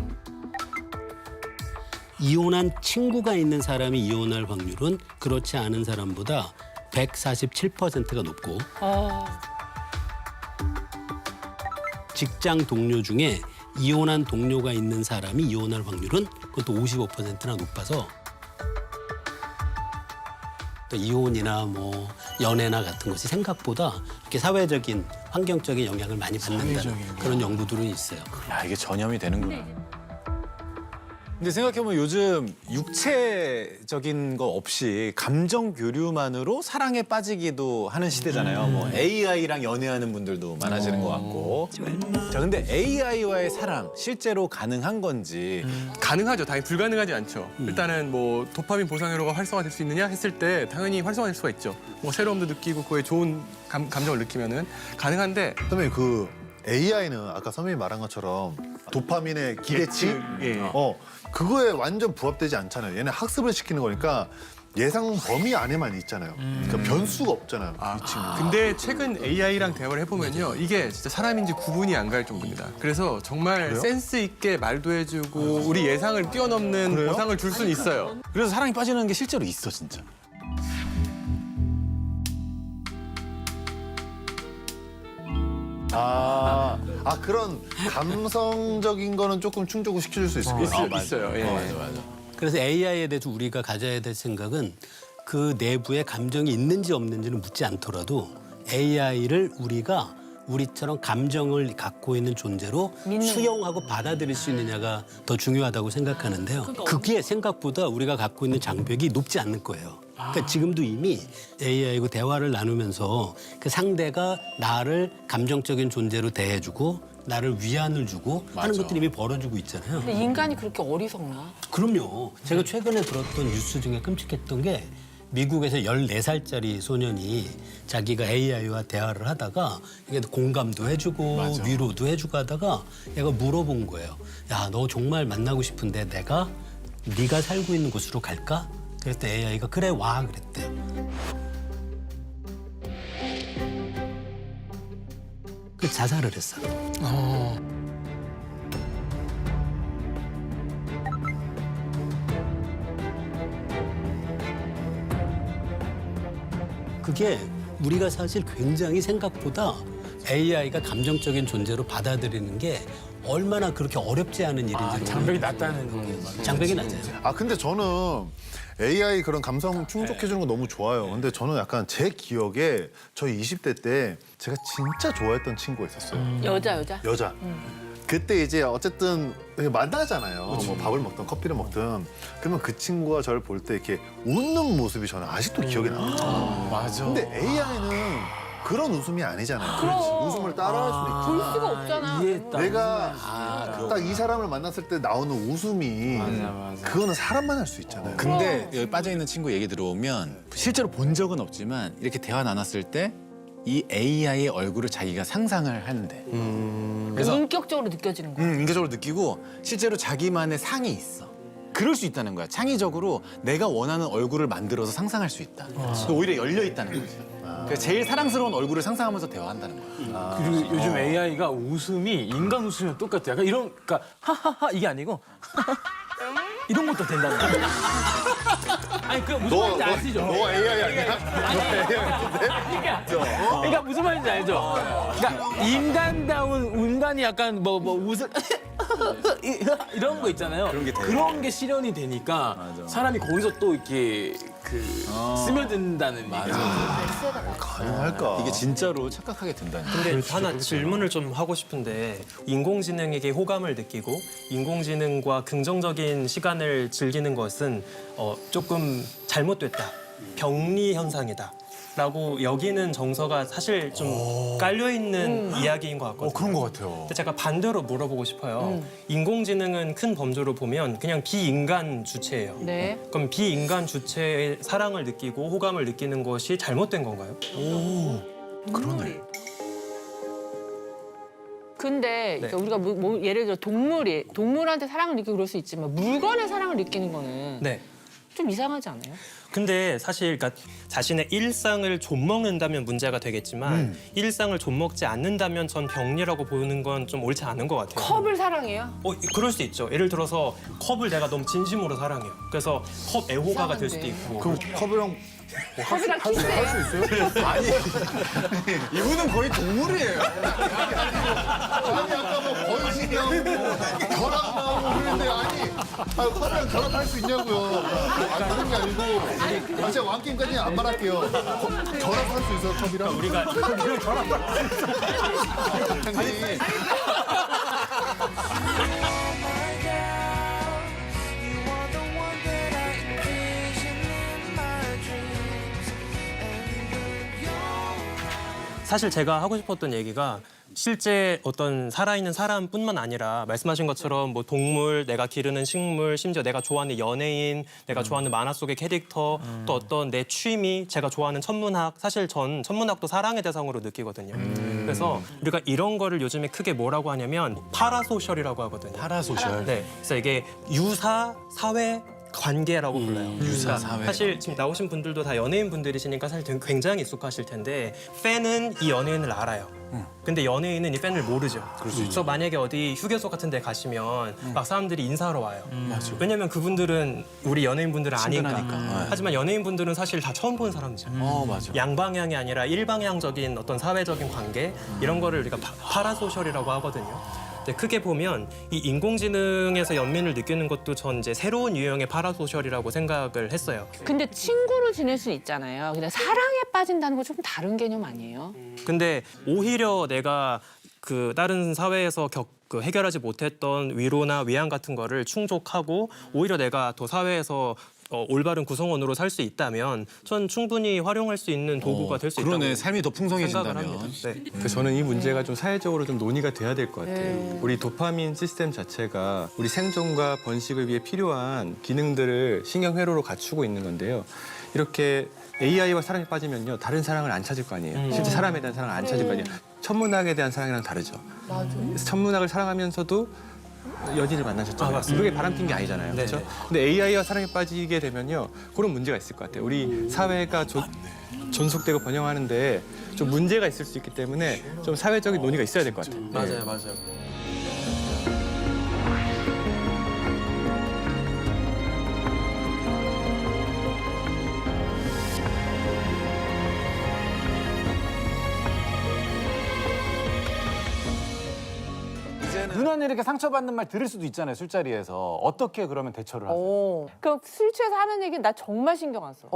Speaker 7: 이혼한 친구가 있는 사람이 이혼할 확률은 그렇지 않은 사람보다 147%가 높고 직장 동료 중에 이혼한 동료가 있는 사람이 이혼할 확률은 그것도 55%나 높아서 또 이혼이나 뭐 연애나 같은 것이 생각보다 이렇게 사회적인 환경적인 영향을 많이 받는다는 그런 연구들은 있어요.
Speaker 11: 야, 이게 전염이 되는구나. 근데 생각해보면 요즘 육체적인 거 없이 감정 교류만으로 사랑에 빠지기도 하는 시대잖아요. 뭐 AI랑 연애하는 분들도 많아지는 것 같고. 자, 근데 AI와의 사랑 실제로 가능한 건지.
Speaker 2: 가능하죠. 당연히 불가능하지 않죠. 일단은 뭐 도파민 보상회로가 활성화될 수 있느냐 했을 때 당연히 활성화될 수가 있죠. 뭐 새로움도 느끼고 그에 좋은 감정을 느끼면은 가능한데
Speaker 13: 선배님 그 AI는 아까 선배님이 말한 것처럼 도파민의 기대치? 그거에 완전 부합되지 않잖아요. 얘는 학습을 시키는 거니까 예상 범위 안에만 있잖아요. 그러니까 변수가 없잖아요. 이 친구.
Speaker 2: 근데 최근 AI랑 대화를 해보면요. 이게 진짜 사람인지 구분이 안 갈 정도입니다. 그래서 정말
Speaker 13: 그래요?
Speaker 2: 센스 있게 말도 해주고 우리 예상을 뛰어넘는
Speaker 13: 그래요?
Speaker 2: 보상을 줄 수는 있어요.
Speaker 11: 그래서 사랑이 빠지는 게 실제로 있어, 진짜.
Speaker 13: 그런 감성적인 거는 조금 충족을 시켜줄 수 있을 것 같아요.
Speaker 2: 있어요. 예.
Speaker 11: 맞아.
Speaker 7: 그래서 AI에 대해서 우리가 가져야 될 생각은 그 내부에 감정이 있는지 없는지는 묻지 않더라도 AI를 우리가 우리처럼 감정을 갖고 있는 존재로 수용하고 받아들일 수 있느냐가 더 중요하다고 생각하는데요. 그게 생각보다 우리가 갖고 있는 장벽이 높지 않을 거예요. 그러니까 지금도 이미 AI하고 대화를 나누면서 그 상대가 나를 감정적인 존재로 대해주고 나를 위안을 주고 하는 것들이 이미 벌어지고 있잖아요.
Speaker 6: 근데 인간이 그렇게 어리석나?
Speaker 7: 그럼요. 제가 최근에 들었던 뉴스 중에 끔찍했던 게 미국에서 14살짜리 소년이 자기가 AI와 대화를 하다가 이게 공감도 해주고 위로도 해주고 하다가 얘가 물어본 거예요. 야, 너 정말 만나고 싶은데 내가 네가 살고 있는 곳으로 갈까? 그랬더니 AI가 그래 와 그랬대요. 그 자살을 했어요. 그게 우리가 사실 굉장히 생각보다 AI가 감정적인 존재로 받아들이는 게 얼마나 그렇게 어렵지 않은 일인지
Speaker 10: 장벽이 낮다는 거예요.
Speaker 7: 장벽이 낮아요.
Speaker 13: 아 근데 저는 AI 그런 감성 충족해주는 거 너무 좋아요. 근데 저는 약간 제 기억에 저희 20대 때 제가 진짜 좋아했던 친구가 있었어요.
Speaker 6: 여자.
Speaker 13: 여자. 그때 이제 어쨌든 만나잖아요. 뭐 밥을 먹든 커피를 먹든. 그러면 그 친구가 저를 볼 때 이렇게 웃는 모습이 저는 아직도 기억에 나요.
Speaker 11: 맞아.
Speaker 13: 근데 AI는 그런 웃음이 아니잖아요. 웃음을 따라할 수는
Speaker 6: 볼
Speaker 13: 있지만
Speaker 6: 수가 없잖아.
Speaker 13: 내가 딱 이 사람을 만났을 때 나오는 웃음이 그거는 사람만 할 수 있잖아요.
Speaker 11: 근데 여기 빠져있는 친구 얘기 들어오면 실제로 본 적은 없지만 이렇게 대화 나눴을 때 이 AI의 얼굴을 자기가 상상을 하는데 그래서
Speaker 6: 인격적으로 느껴지는 거야.
Speaker 11: 인격적으로 느끼고 실제로 자기만의 상이 있어. 그럴 수 있다는 거야. 창의적으로 내가 원하는 얼굴을 만들어서 상상할 수 있다. 그래서 오히려 열려 있다는 거지. 그래서 제일 사랑스러운 얼굴을 상상하면서 대화한다는 거야.
Speaker 10: 그리고 요즘 AI가 웃음이 인간 웃음이랑 똑같아. 약간 이런, 그러니까 하하하 이게 아니고 이런 것도 된다는 거야. 아니 그 무슨 말인지 아시죠?
Speaker 13: 너 AI 아니야?
Speaker 10: 그러니까 무슨 말인지 알죠? 그러니까 인간이 약간 뭐 웃을 이런 거 있잖아요. 그런 게 실현이 되니까 사람이 거기서 또 이렇게 스며든다는 얘기죠.
Speaker 13: 가능할까?
Speaker 11: 이게 진짜로 착각하게 된다는 거야.
Speaker 14: 근데 하나 질문을 좀 하고 싶은데 인공지능에게 호감을 느끼고 인공지능과 긍정적인 시간을 즐기는 것은 조금 잘못됐다. 병리 현상이다. 라고 여기는 정서가 사실 좀 깔려있는 이야기인 것 같거든요.
Speaker 11: 그런 것 같아요.
Speaker 14: 근데 제가 반대로 물어보고 싶어요. 인공지능은 큰 범주로 보면 그냥 비인간 주체예요.
Speaker 6: 네.
Speaker 14: 그럼 비인간 주체의 사랑을 느끼고 호감을 느끼는 것이 잘못된 건가요?
Speaker 11: 그러네.
Speaker 6: 근데
Speaker 14: 네.
Speaker 6: 그러니까 우리가 뭐 예를 들어 동물한테 사랑을 느끼고 그럴 수 있지만 물건에 사랑을 느끼는 거는
Speaker 14: 네.
Speaker 6: 좀 이상하지 않아요?
Speaker 14: 근데 사실 그러니까 자신의 일상을 좀먹는다면 문제가 되겠지만 일상을 좀먹지 않는다면 전 병리라고 보는 건 좀 옳지 않은 것 같아요.
Speaker 6: 컵을 사랑해요?
Speaker 14: 그럴 수 있죠. 예를 들어서 컵을 내가 너무 진심으로 사랑해요. 그래서 컵 애호가가 될 수도 있고.
Speaker 13: 그럼 컵이랑
Speaker 6: 컵이랑 키스해요?
Speaker 11: 아니, 이분은 거의 동물이에요.
Speaker 13: 아니 아까 뭐 번식이하고 결합 나오고 그랬는데 컵이랑 결합할 수 있냐고요. 그런 게 아니고 제가 왕게임까지 안 말할게요. 결합할 수 있어요 컵이랑?
Speaker 14: 우리가
Speaker 13: 아니
Speaker 14: 사실 제가 하고 싶었던 얘기가 실제 어떤 살아있는 사람뿐만 아니라 말씀하신 것처럼 뭐 동물, 내가 기르는 식물, 심지어 내가 좋아하는 연예인, 내가 좋아하는 만화 속의 캐릭터, 또 어떤 내 취미, 제가 좋아하는 천문학, 사실 전 천문학도 사랑의 대상으로 느끼거든요. 그래서 우리가 이런 거를 요즘에 크게 뭐라고 하냐면 파라소셜이라고 하거든요.
Speaker 11: 파라소셜.
Speaker 14: 네, 그래서 이게 유사, 사회, 관계라고 불러요.
Speaker 11: 유사,
Speaker 14: 그러니까
Speaker 11: 사회.
Speaker 14: 사실 지금 나오신 분들도 다 연예인 분들이시니까 사실 굉장히 익숙하실 텐데 팬은 이 연예인을 알아요. 근데 연예인은 이 팬을 모르죠. 그래서 만약에 어디 휴게소 같은 데 가시면 막 사람들이 인사하러 와요. 왜냐면 그분들은 우리 연예인분들을 아니까.
Speaker 11: 친근하니까.
Speaker 14: 하지만 연예인분들은 사실 다 처음 본 사람이죠.
Speaker 11: 맞아.
Speaker 14: 양방향이 아니라 일방향적인 어떤 사회적인 관계 이런 거를 우리가 파라소셜이라고 하거든요. 근데 크게 보면 이 인공지능에서 연민을 느끼는 것도 전 이제 새로운 유형의 파라소셜이라고 생각을 했어요.
Speaker 6: 근데 친구를 지낼 수 있잖아요. 근데 사랑에 빠진다는 건 좀 다른 개념 아니에요?
Speaker 14: 근데 오히려 내가 그 다른 사회에서 해결하지 못했던 위로나 위안 같은 거를 충족하고 오히려 내가 더 사회에서 올바른 구성원으로 살 수 있다면 전 충분히 활용할 수 있는 도구가 될 수 있다고
Speaker 11: 그러네. 삶이 더 풍성해진다면.
Speaker 14: 생각을 합니다. 네.
Speaker 2: 그래서 저는 이 문제가 좀 사회적으로 좀 논의가 돼야 될 것 같아요. 우리 도파민 시스템 자체가 우리 생존과 번식을 위해 필요한 기능들을 신경회로로 갖추고 있는 건데요. 이렇게 AI와 사랑에 빠지면요, 다른 사랑을 안 찾을 거 아니에요. 실제 사람에 대한 사랑을 안 찾을 거 아니에요. 천문학에 대한 사랑이랑 다르죠. 그래서 천문학을 사랑하면서도 연인을 만나셨잖아요. 그게 바람핀 게 아니잖아요. 그렇죠? 근데 AI와 사랑에 빠지게 되면요, 그런 문제가 있을 것 같아요. 우리 사회가 존속되고 번영하는데 좀 문제가 있을 수 있기 때문에 좀 사회적인 논의가 있어야 될 것 같아요.
Speaker 3: 맞아요, 맞아요.
Speaker 1: 누나는 이렇게 상처받는 말 들을 수도 있잖아요, 술자리에서. 어떻게 그러면 대처를 하세요?
Speaker 6: 그럼 술 취해서 하는 얘기는 나 정말 신경 안 써.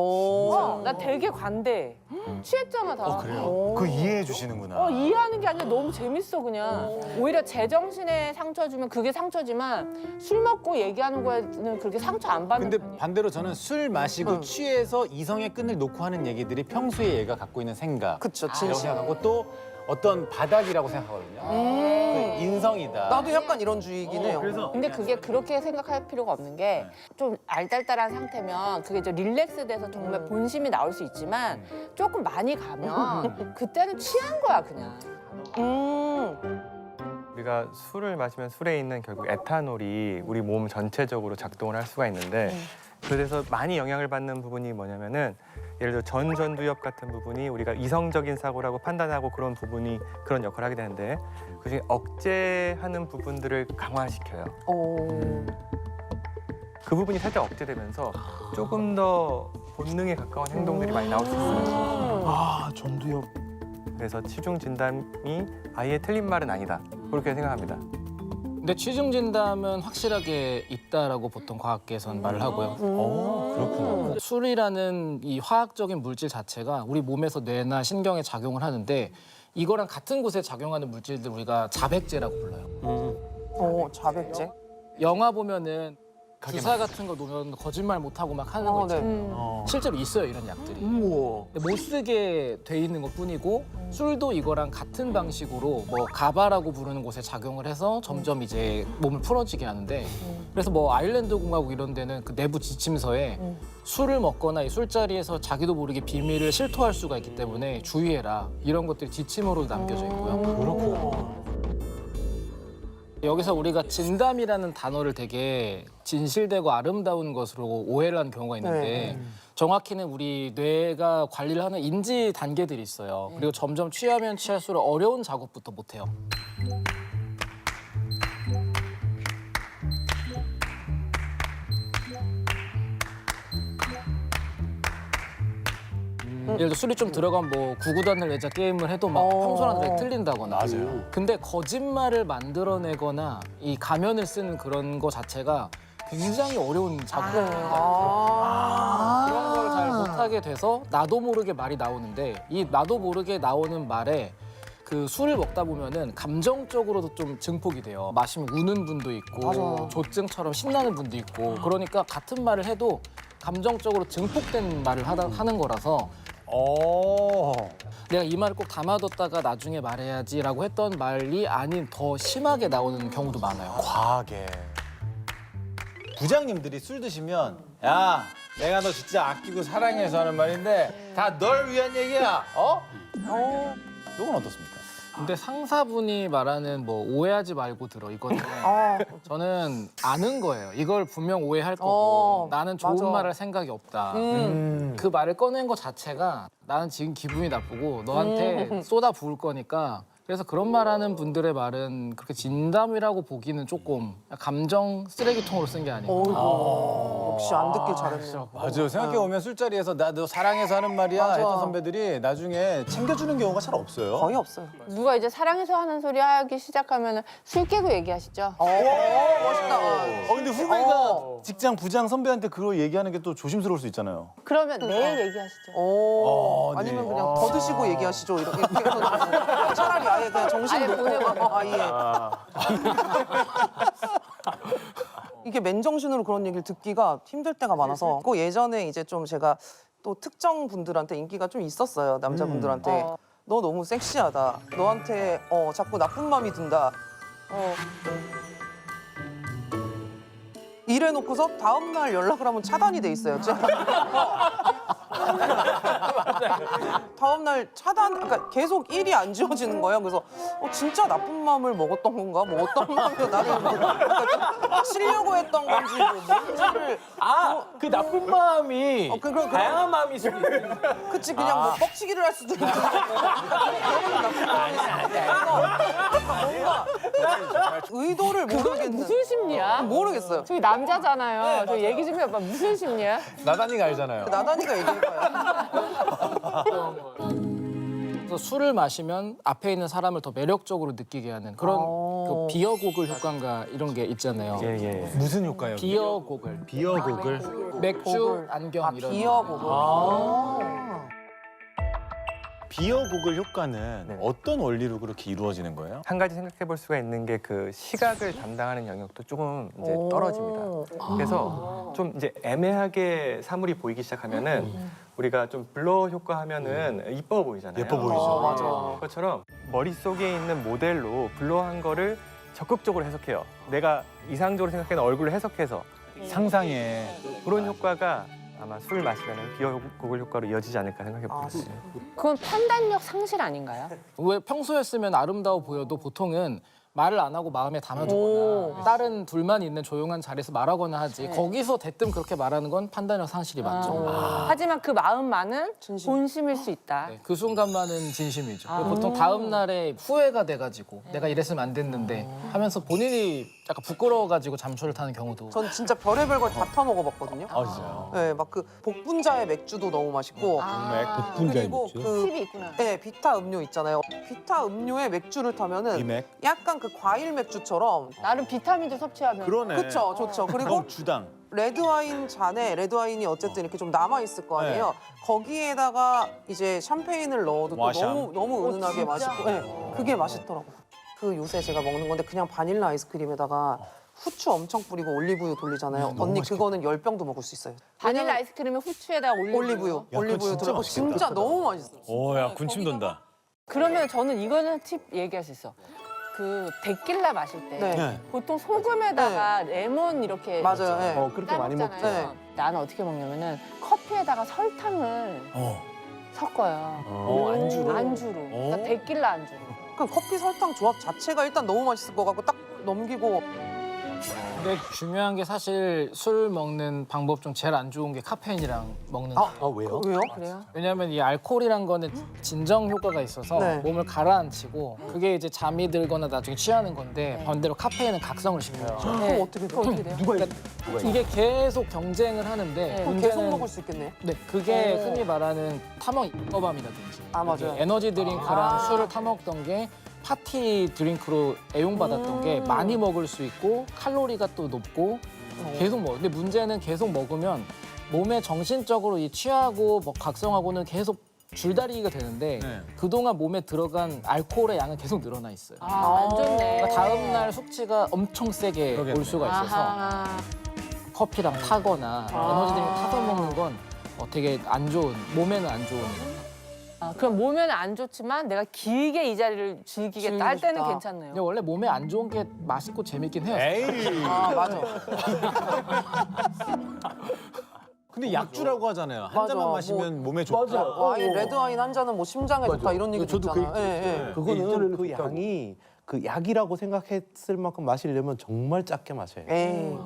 Speaker 6: 나 되게 관대해. 취했잖아 다.
Speaker 1: 그래요? 그 이해해 주시는구나.
Speaker 6: 이해하는 게 아니라 너무 재밌어 그냥. 오히려 제정신에 상처 주면 그게 상처지만 술 먹고 얘기하는 거에는 그렇게 상처 안 받는
Speaker 1: 근데
Speaker 6: 편이야.
Speaker 1: 반대로 저는 술 마시고 취해서 이성의 끈을 놓고 하는 얘기들이 평소에 얘가 갖고 있는 생각.
Speaker 15: 그쵸,
Speaker 1: 라고
Speaker 15: 진실.
Speaker 1: 생각하고 또 어떤 바닥이라고 생각하거든요. 그 인성이다.
Speaker 15: 나도 약간 이런 주의이긴 해요.
Speaker 6: 근데 그게 그렇게 생각할 필요가 없는 게 좀 알딸딸한 상태면 그게 이제 릴렉스돼서 정말 본심이 나올 수 있지만 조금 많이 가면 그때는 취한 거야 그냥.
Speaker 2: 우리가 술을 마시면 술에 있는 결국 에탄올이 우리 몸 전체적으로 작동을 할 수가 있는데 그래서 많이 영향을 받는 부분이 뭐냐면은 예를 들어 전두엽 같은 부분이 우리가 이성적인 사고라고 판단하고 그런 부분이 그런 역할을 하게 되는데 그중에 억제하는 부분들을 강화시켜요. 그 부분이 살짝 억제되면서 조금 더 본능에 가까운 행동들이 많이 나올 수 있어요.
Speaker 15: 아, 전두엽.
Speaker 2: 그래서 치중 진담이 아예 틀린 말은 아니다. 그렇게 생각합니다.
Speaker 5: 근데 취중 진담은 확실하게 있다라고 보통 과학계에서는 말을 하고요.
Speaker 1: 그렇구나.
Speaker 5: 술이라는 이 화학적인 물질 자체가 우리 몸에서 뇌나 신경에 작용을 하는데 이거랑 같은 곳에 작용하는 물질들 우리가 자백제라고 불러요.
Speaker 15: 자백제?
Speaker 5: 영화 보면은 주사 같은 거 놓으면 거짓말 못하고 막 하는 거 있잖아요. 실제로 있어요, 이런 약들이. 근데 못 쓰게 돼 있는 것 뿐이고 술도 이거랑 같은 방식으로 뭐 가바라고 부르는 곳에 작용을 해서 점점 이제 몸을 풀어지게 하는데 그래서 뭐 아일랜드 공화국 이런 데는 그 내부 지침서에 술을 먹거나 이 술자리에서 자기도 모르게 비밀을 실토할 수가 있기 때문에 주의해라. 이런 것들이 지침으로 남겨져 있고요.
Speaker 1: 그렇구나.
Speaker 5: 여기서 우리가 진담이라는 단어를 되게 진실되고 아름다운 것으로 오해를 하는 경우가 있는데 정확히는 우리 뇌가 관리를 하는 인지 단계들이 있어요. 그리고 점점 취하면 취할수록 어려운 작업부터 못해요. 예를 들어 술이 좀 들어가면 뭐 구구단을 내자 게임을 해도 막 평소랑 되게 틀린다거나.
Speaker 1: 맞아요.
Speaker 5: 근데 거짓말을 만들어내거나 이 가면을 쓰는 그런 거 자체가 굉장히 어려운 작업이에요. 그런 걸 잘 못하게 돼서 나도 모르게 말이 나오는데 이 나도 모르게 나오는 말에 그 술을 먹다 보면은 감정적으로도 좀 증폭이 돼요. 마시면 우는 분도 있고 조증처럼 신나는 분도 있고 그러니까 같은 말을 해도 감정적으로 증폭된 말을 하는 거라서 내가 이 말을 꼭 담아뒀다가 나중에 말해야지라고 했던 말이 아닌 더 심하게 나오는 경우도 많아요.
Speaker 1: 과하게. 부장님들이 술 드시면 야, 내가 너 진짜 아끼고 사랑해서 하는 말인데 다 널 위한 얘기야. 이건 어떻습니까?
Speaker 5: 근데 상사분이 말하는 뭐 오해하지 말고 들어 이거는 저는 아는 거예요. 이걸 분명 오해할 거고 나는 좋은
Speaker 15: 맞아.
Speaker 5: 말 할 생각이 없다. 그 말을 꺼낸 것 자체가 나는 지금 기분이 나쁘고 너한테 쏟아 부을 거니까 그래서 그런 말하는 분들의 말은 그렇게 진담이라고 보기는 조금 감정 쓰레기통으로 쓴 게 아닌가.
Speaker 15: 역시 안 듣길 잘했어.
Speaker 1: 맞아요. 생각해보면 술자리에서 나 너 사랑해서 하는 말이야
Speaker 15: 맞아.
Speaker 1: 했던 선배들이 나중에 챙겨주는 경우가 잘 없어요.
Speaker 15: 거의 없어요.
Speaker 6: 누가 이제 사랑해서 하는 소리 하기 시작하면 술 깨고 얘기하시죠.
Speaker 15: 멋있다.
Speaker 1: 근데 후배가 직장 부장 선배한테 그걸 얘기하는 게 또 조심스러울 수 있잖아요.
Speaker 6: 그러면 내일 얘기하시죠.
Speaker 1: 네.
Speaker 15: 아니면 그냥 더 드시고 얘기하시죠. 이렇게 해서 차라리 아예 그냥 정신
Speaker 6: 아예
Speaker 15: 놓고
Speaker 6: 보내버려.
Speaker 15: 아예. 이게 맨정신으로 그런 얘기를 듣기가 힘들 때가 많아서 그 예전에 이제 좀 제가 또 특정 분들한테 인기가 좀 있었어요. 남자분들한테. 너 너무 섹시하다. 너한테 자꾸 나쁜 마음이 든다. 이래놓고서 다음날 연락을 하면 차단이 돼 있어요. 다음날 차단, 그러니까 계속 일이 안 지워지는 거예요. 그래서 진짜 나쁜 마음을 먹었던 건가? 뭐 어떤 마음으로 나를 그러니까 치려고 했던 건지 뭔지를
Speaker 10: 그 나쁜 마음이 다양한 마음이 있을 수 있어요.
Speaker 15: 그치 그냥 뭐 뻑치기를 할 수도 있고 뭔가 의도를 모르겠는
Speaker 6: 무슨 심리야?
Speaker 15: 모르겠어요.
Speaker 6: 저기 남자잖아요. 저 얘기 좀 해봐. 무슨 심리야?
Speaker 1: 나단이가 알잖아요.
Speaker 15: 나단이가 얘기해봐요.
Speaker 5: 그래서 술을 마시면 앞에 있는 사람을 더 매력적으로 느끼게 하는 그런 그 비어 고글 효과인가 이런 게 있잖아요.
Speaker 1: 무슨 효과요?
Speaker 5: 비어 고글.
Speaker 1: 비어 고글.
Speaker 5: 맥주, 안경 이런.
Speaker 15: 비어 고글.
Speaker 1: 비어 고글 효과는 어떤 원리로 그렇게 이루어지는 거예요?
Speaker 2: 한 가지 생각해 볼 수가 있는 게 그 시각을 담당하는 영역도 조금 이제 떨어집니다. 그래서 좀 이제 애매하게 사물이 보이기 시작하면은 우리가 좀 블러 효과 하면은 이뻐 보이잖아요.
Speaker 1: 예뻐 보이죠.
Speaker 15: 맞아.
Speaker 2: 그것처럼 머릿속에 있는 모델로 블러한 거를 적극적으로 해석해요. 내가 이상적으로 생각하는 얼굴을 해석해서
Speaker 1: 상상에
Speaker 2: 그런 효과가 아마 술 마시면 비어 고글 효과로 이어지지 않을까 생각해 보겠어요.
Speaker 6: 그건 판단력 상실 아닌가요?
Speaker 5: 왜 평소였으면 아름다워 보여도 보통은 말을 안 하고 마음에 담아두거나 다른 둘만 있는 조용한 자리에서 말하거나 하지 거기서 대뜸 그렇게 말하는 건 판단력 상실이 맞죠.
Speaker 6: 하지만 그 마음만은 본심일 수 있다.
Speaker 5: 그 순간만은 진심이죠. 보통 다음 날에 후회가 돼가지고 내가 이랬으면 안 됐는데 하면서 본인이 약간 부끄러워가지고 잠수를 타는 경우도.
Speaker 15: 전 진짜 별의별 걸 다 타먹어봤거든요.
Speaker 1: 진짜요?
Speaker 15: 네, 막 그 복분자의 맥주도 너무 맛있고
Speaker 1: 복분자의
Speaker 15: 그리고
Speaker 1: 맥주?
Speaker 6: 팁이 있구나.
Speaker 15: 네, 비타 음료 있잖아요. 비타 음료에 맥주를 타면은
Speaker 1: 비맥?
Speaker 15: 약간 그 과일 맥주처럼
Speaker 6: 나름 비타민도 섭취하면.
Speaker 1: 그러네.
Speaker 15: 그쵸, 좋죠. 그리고
Speaker 1: 주당.
Speaker 15: 레드와인 잔에 레드와인이 어쨌든 이렇게 좀 남아 있을 거 아니에요. 거기에다가 이제 샴페인을 넣어도 또
Speaker 1: 와샴.
Speaker 15: 너무 은은하게 맛있고, 네, 그게 맛있더라고. 그 요새 제가 먹는 건데 그냥 바닐라 아이스크림에다가 후추 엄청 뿌리고 올리브유 돌리잖아요. 언니 그거는 10병도 먹을 수 있어요.
Speaker 6: 바닐라 아이스크림에 후추에다 올리브유.
Speaker 1: 야, 그거
Speaker 15: 올리브유
Speaker 1: 진짜
Speaker 15: 들어가고
Speaker 1: 맛있겠다.
Speaker 15: 진짜 너무 맛있어요.
Speaker 1: 오야 군침 돈다.
Speaker 6: 그러면 저는 이거는 팁 얘기할 수 있어. 그 데킬라 마실 때
Speaker 15: 네.
Speaker 6: 보통 소금에다가 레몬 이렇게
Speaker 15: 맞아요. 네.
Speaker 1: 그렇게 많이
Speaker 6: 먹잖아요.
Speaker 15: 네.
Speaker 6: 나는 어떻게 먹냐면은 커피에다가 설탕을 섞어요.
Speaker 1: 안주로.
Speaker 6: 안주로. 그러니까 데킬라 안주로.
Speaker 15: 그 커피 설탕 조합 자체가 일단 너무 맛있을 것 같고 딱 넘기고
Speaker 5: 근데 중요한 게 사실 술 먹는 방법 중 제일 안 좋은 게 카페인이랑 먹는 거.
Speaker 15: 왜요?
Speaker 6: 그래요?
Speaker 5: 왜냐하면 이 알코올이란 거는 진정 효과가 있어서
Speaker 15: 네.
Speaker 5: 몸을 가라앉히고 그게 이제 잠이 들거나 나중에 취하는 건데 반대로 카페인은 각성을 시켜요.
Speaker 15: 그럼 어떻게 돼요?
Speaker 6: 어떻게 돼요?
Speaker 5: 그러니까 이게 계속 경쟁을 하는데
Speaker 15: 그럼
Speaker 5: 문제는
Speaker 15: 계속 먹을 수 있겠네.
Speaker 5: 네, 그게 흔히 말하는 타먹 어밤이라든지
Speaker 15: 아, 맞아요.
Speaker 5: 에너지 드링크랑 술을 타먹던 게 파티 드링크로 애용받았던 게 많이 먹을 수 있고 칼로리가 또 높고 계속 먹어. 근데 문제는 계속 먹으면 몸에 정신적으로 이 취하고 뭐 각성하고는 계속 줄다리기가 되는데 그동안 몸에 들어간 알코올의 양은 계속 늘어나 있어요.
Speaker 6: 안 좋네.
Speaker 5: 그러니까 다음 날 숙취가 엄청 세게 올 수가 있어서
Speaker 6: 아하.
Speaker 5: 커피랑 타거나 에너지 드링크 타서 먹는 건 되게 안 좋은, 몸에는 안 좋은.
Speaker 6: 그럼 몸에는 안 좋지만 내가 길게 이 자리를 즐기겠다 할 때는
Speaker 15: 싶다.
Speaker 6: 괜찮네요.
Speaker 5: 근데 원래 몸에 안 좋은 게 맛있고 재밌긴 해요.
Speaker 1: 에이.
Speaker 15: 아, 맞아.
Speaker 1: 근데 약주라고 하잖아요. 한
Speaker 15: 맞아.
Speaker 1: 잔만 마시면 몸에 좋다.
Speaker 15: 와인, 레드와인 한 잔은 뭐 심장에 좋다 이런 얘기 있잖아요. 예, 예.
Speaker 9: 그거는 그 양이 그 약이라고 생각했을 만큼 마시려면 정말 작게 마셔야 돼요.
Speaker 15: 에이.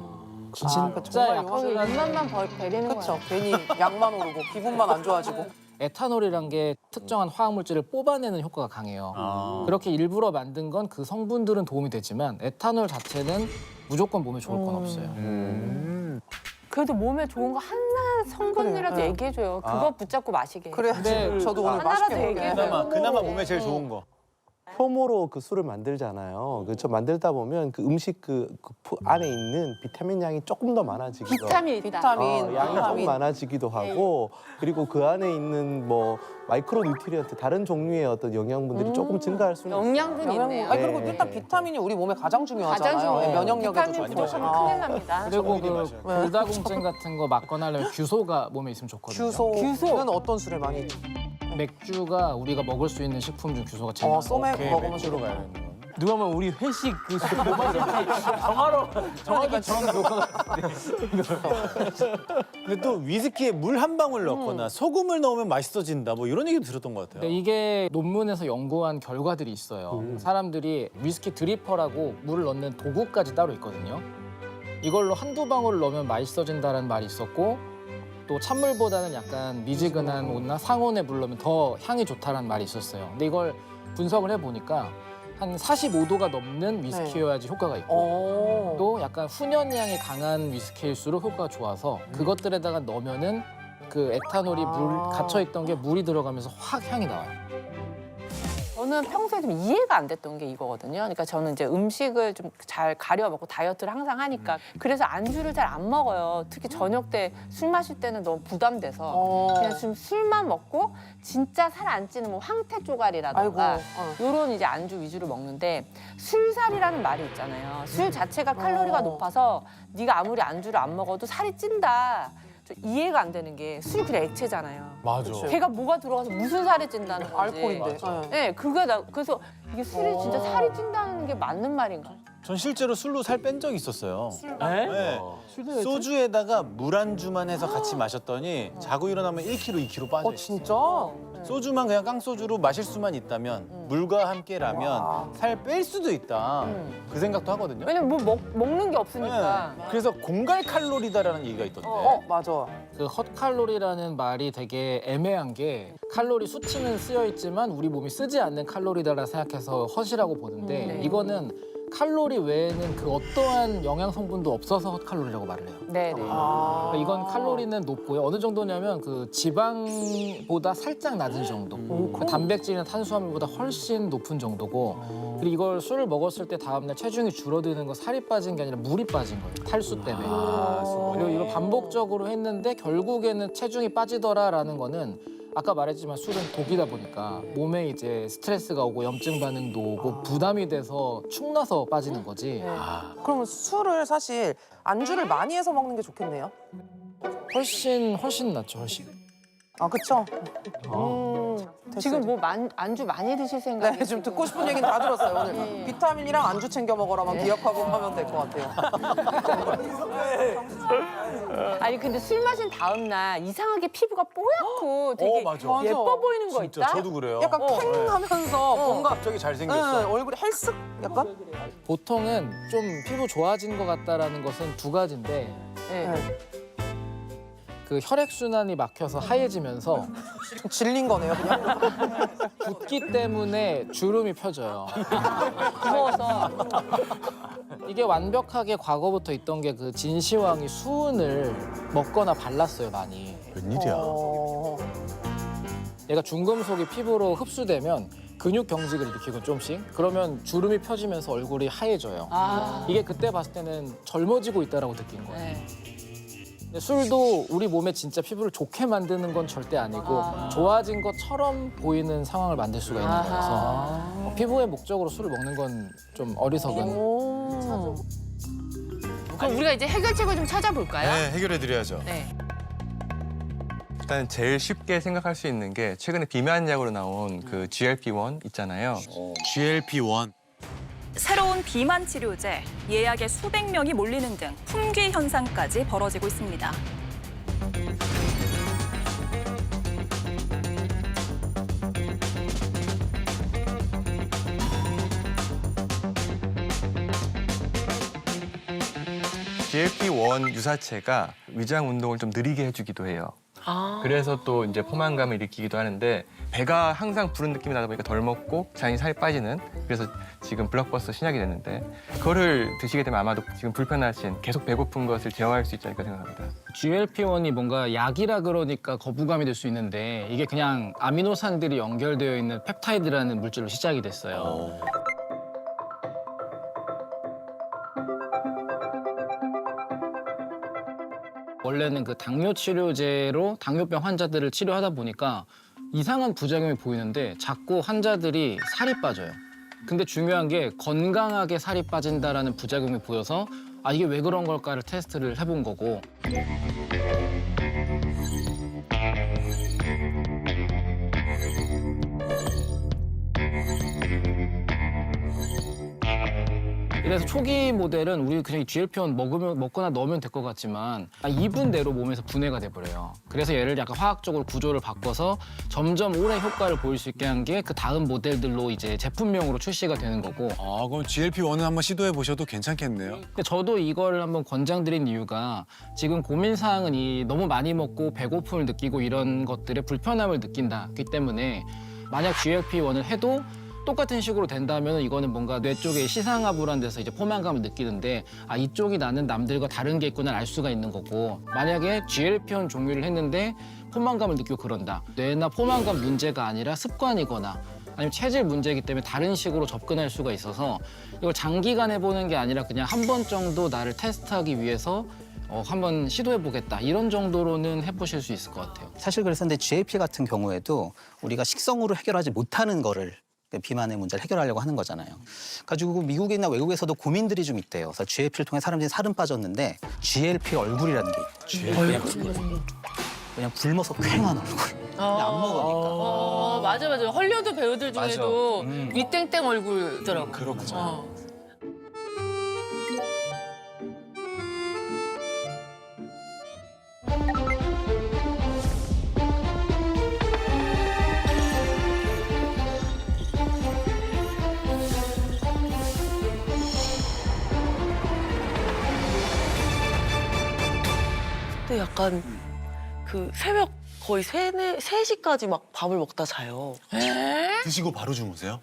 Speaker 5: 진짜 약간
Speaker 6: 거기 입맛만 배리는
Speaker 15: 그렇죠.
Speaker 6: 거야.
Speaker 15: 괜히 약만 오르고 기분만 안 좋아지고.
Speaker 5: 에탄올이란 게 특정한 화학 물질을 뽑아내는 효과가 강해요. 그렇게 일부러 만든 건 그 성분들은 도움이 되지만 에탄올 자체는 무조건 몸에 좋을 건 없어요.
Speaker 6: 그래도 몸에 좋은 거 하나 성분이라도
Speaker 15: 그래, 네.
Speaker 6: 얘기해줘요. 그거 붙잡고 마시게.
Speaker 15: 그래야지.
Speaker 5: 근데
Speaker 15: 저도 오늘
Speaker 6: 하나라도
Speaker 15: 맛있게
Speaker 6: 얘기해.
Speaker 15: 먹게.
Speaker 1: 그나마 몸에 제일 좋은 거.
Speaker 9: 효모로 그 술을 만들잖아요. 그저 만들다 보면 그 음식 그 안에 있는 비타민 양이 조금 더 많아지기도
Speaker 15: 비타민,
Speaker 9: 양이 조금 많아지기도 하고 그리고 그 안에 있는 뭐 마이크로 뉴트리언트 다른 종류의 어떤 영양분들이 조금 증가할 수는
Speaker 6: 영양분이 있네요.
Speaker 15: 아니, 그리고
Speaker 9: 네.
Speaker 15: 일단 비타민이 우리 몸에 가장 중요하잖아요.
Speaker 6: 가장 중요해요.
Speaker 15: 면역력에도
Speaker 6: 비타민
Speaker 15: 좋고.
Speaker 6: 부족하면 큰일 납니다.
Speaker 5: 그리고 그 골다공증 같은 거 맞거나 하려면 규소가 몸에 있으면 좋거든요.
Speaker 15: 규소는 어떤 술에 많이?
Speaker 5: 맥주가 우리가 먹을 수 있는 식품 중 규소가 제일 많아요.
Speaker 15: 소맥 먹으면
Speaker 1: 맥주로 가야겠네요.
Speaker 10: 누가 보면 우리 회식 그 정확히 저런 효과가
Speaker 1: 근데 또 위스키에 물 한 방울 넣거나 소금을 넣으면 맛있어진다. 뭐 이런 얘기도 들었던 것 같아요.
Speaker 5: 근데 이게 논문에서 연구한 결과들이 있어요. 사람들이 위스키 드리퍼라고 물을 넣는 도구까지 따로 있거든요. 이걸로 한두 방울 넣으면 맛있어진다는 말이 있었고 또 찬물보다는 약간 미지근한 온나 상온에 물 넣으면 더 향이 좋다는 말이 있었어요. 근데 이걸 분석을 해보니까 한 45도가 넘는 위스키여야지 효과가 있고 또 약간 훈연향이 강한 위스키일수록 효과가 좋아서 그것들에다가 넣으면은 그 에탄올이 갇혀있던 게 물이 들어가면서 확 향이 나와요.
Speaker 6: 저는 평소에 좀 이해가 안 됐던 게 이거거든요. 그러니까 저는 이제 음식을 좀 잘 가려 먹고 다이어트를 항상 하니까 그래서 안주를 잘 안 먹어요. 특히 저녁 때 술 마실 때는 너무 부담돼서 그냥 좀 술만 먹고 진짜 살 안 찌는 뭐 황태 쪼가리라던가 요런 이제 안주 위주로 먹는데 술살이라는 말이 있잖아요. 술 자체가 칼로리가 높아서 네가 아무리 안주를 안 먹어도 살이 찐다. 저 이해가 안 되는 게 술 그냥 액체잖아요.
Speaker 1: 맞아.
Speaker 6: 걔가 뭐가 들어가서 무슨 살이 찐다는 건지.
Speaker 15: 알코올인데.
Speaker 6: 네, 그게 그래서 이게 술이 진짜 살이 찐다는 게 맞는 말인가?
Speaker 1: 전 실제로 술로 살 뺀 적이 있었어요.
Speaker 10: 네?
Speaker 1: 네. 소주에다가 물 안주만 해서 같이 마셨더니 자고 일어나면 1kg, 2kg 빠져요.
Speaker 15: 진짜?
Speaker 1: 소주만 그냥 깡소주로 마실 수만 있다면 물과 함께라면 살 뺄 수도 있다. 그 생각도 하거든요.
Speaker 6: 왜냐면 뭐 먹는 게 없으니까.
Speaker 1: 네. 그래서 공갈 칼로리다라는 얘기가 있던데.
Speaker 15: 맞아.
Speaker 5: 그 헛칼로리라는 말이 되게 애매한 게 칼로리 수치는 쓰여 있지만 우리 몸이 쓰지 않는 칼로리다라 생각해서 헛이라고 보는데 이거는 칼로리 외에는 그 어떠한 영양 성분도 없어서 헛칼로리라고 말을 해요.
Speaker 6: 네네.
Speaker 5: 그러니까 이건 칼로리는 높고요. 어느 정도냐면 그 지방보다 살짝 낮은 정도. 그 단백질이나 탄수화물보다 훨씬 높은 정도고. 그리고 이걸 술을 먹었을 때 다음날 체중이 줄어드는 건 살이 빠진 게 아니라 물이 빠진 거예요. 탈수 때문에. 그리고 이걸 반복적으로 했는데 결국에는 체중이 빠지더라라는 거는 아까 말했지만 술은 독이다 보니까 몸에 이제 스트레스가 오고 염증 반응도 오고 부담이 돼서 축나서 빠지는 거지.
Speaker 15: 그러면 술을 사실 안주를 많이 해서 먹는 게 좋겠네요.
Speaker 5: 훨씬 낫죠, 훨씬.
Speaker 15: 아, 그쵸?
Speaker 6: 지금 뭐 안주 많이 드실 생각이
Speaker 15: 네, 지금 듣고 싶은 얘기는 다 들었어요, 오늘. 비타민이랑 안주 챙겨 먹어라만 기억하고 하면 될 것 같아요.
Speaker 6: 아니 근데 술 마신 다음 날 이상하게 피부가 뽀얗고 되게
Speaker 1: 맞아.
Speaker 6: 예뻐 보이는 거
Speaker 1: 진짜
Speaker 6: 있다?
Speaker 1: 저도 그래요.
Speaker 15: 약간 캥하면서 뭔가
Speaker 1: 갑자기 잘생겼어.
Speaker 15: 얼굴이 헬쓱 약간?
Speaker 5: 보통은 좀 피부 좋아진 것 같다라는 것은 두 가지인데
Speaker 6: 네.
Speaker 5: 그 혈액순환이 막혀서 하얘지면서
Speaker 15: 질린 거네요, 그냥.
Speaker 5: 붓기 때문에 주름이 펴져요.
Speaker 6: 부어서
Speaker 5: 이게 완벽하게 과거부터 있던 게 그 진시황이 수은을 먹거나 발랐어요, 많이.
Speaker 1: 웬일이야.
Speaker 5: 얘가 중금속이 피부로 흡수되면 근육 경직을 일으키고 좀씩 그러면 주름이 펴지면서 얼굴이 하얘져요. 이게 그때 봤을 때는 젊어지고 있다라고 느낀 거예요.
Speaker 6: 네.
Speaker 5: 근데 술도 우리 몸에 진짜 피부를 좋게 만드는 건 절대 아니고 좋아진 것처럼 보이는 상황을 만들 수가 있는 거라서 피부의 목적으로 술을 먹는 건 좀 어리석은.
Speaker 6: 그럼 우리가 이제 해결책을 좀 찾아볼까요?
Speaker 11: 네, 해결해 드려야죠.
Speaker 6: 네.
Speaker 2: 일단 제일 쉽게 생각할 수 있는 게 최근에 비만약으로 나온 그 GLP-1 있잖아요.
Speaker 11: GLP-1.
Speaker 16: 새로운 비만 치료제, 예약에 수백 명이 몰리는 등 품귀 현상까지 벌어지고 있습니다.
Speaker 2: GLP-1 유사체가 위장 운동을 좀 느리게 해주기도 해요. 그래서 또 이제 포만감을 일으키기도 하는데 배가 항상 부른 느낌이 나다 보니까 덜 먹고 자연히 살이 빠지는 그래서 지금 블록버스터 신약이 됐는데 그거를 드시게 되면 아마도 지금 불편하신 계속 배고픈 것을 제어할 수 있지 않을까 생각합니다.
Speaker 5: GLP-1이 뭔가 약이라 그러니까 거부감이 들 수 있는데 이게 그냥 아미노산들이 연결되어 있는 펩타이드라는 물질로 시작이 됐어요. 원래는 그 당뇨 치료제로 당뇨병 환자들을 치료하다 보니까 이상한 부작용이 보이는데 자꾸 환자들이 살이 빠져요. 근데 중요한 게 건강하게 살이 빠진다라는 부작용이 보여서 아 이게 왜 그런 걸까를 테스트를 해본 거고. 그래서 초기 모델은 우리 그냥 GLP-1 먹거나 넣으면 될 것 같지만 2분 내로 몸에서 분해가 돼버려요. 그래서 얘를 약간 화학적으로 구조를 바꿔서 점점 오래 효과를 보일 수 있게 한 게 그 다음 모델들로 이제 제품명으로 출시가 되는 거고.
Speaker 11: 아, 그럼 GLP-1은 한번 시도해 보셔도 괜찮겠네요.
Speaker 5: 근데 저도 이걸 한번 권장드린 이유가 지금 고민사항은 이 너무 많이 먹고 배고픔을 느끼고 이런 것들에 불편함을 느낀다기 때문에 만약 GLP-1을 해도 똑같은 식으로 된다면 이거는 뭔가 뇌 쪽에 시상하부란 데서 이제 포만감을 느끼는데 아 이쪽이 나는 남들과 다른 게 있구나 알 수가 있는 거고 만약에 GLP-1 종류를 했는데 포만감을 느끼고 그런다. 뇌나 포만감 문제가 아니라 습관이거나 아니면 체질 문제이기 때문에 다른 식으로 접근할 수가 있어서 이걸 장기간 해보는 게 아니라 그냥 한 번 정도 나를 테스트하기 위해서 한번 시도해보겠다 이런 정도로는 해보실 수 있을 것 같아요.
Speaker 17: 사실 그래서 근데 GLP 같은 경우에도 우리가 식성으로 해결하지 못하는 거를 비만의 문제를 해결하려고 하는 거잖아요. 가지고 미국이나 외국에서도 고민들이 좀 있대요. 그래서 GLP를 통해 사람들이 살은 빠졌는데 GLP 얼굴이라는 게 있대요. 그냥 굶어서 쾌한 얼굴. 그냥 안 먹으니까.
Speaker 6: 맞아. 헐리우드 배우들 중에도 윗땡땡 얼굴 있더라고.
Speaker 11: 그렇죠.
Speaker 18: 근데 약간 그 새벽 거의 3시까지 막 밥을 먹다 자요.
Speaker 11: 드시고 바로 주무세요?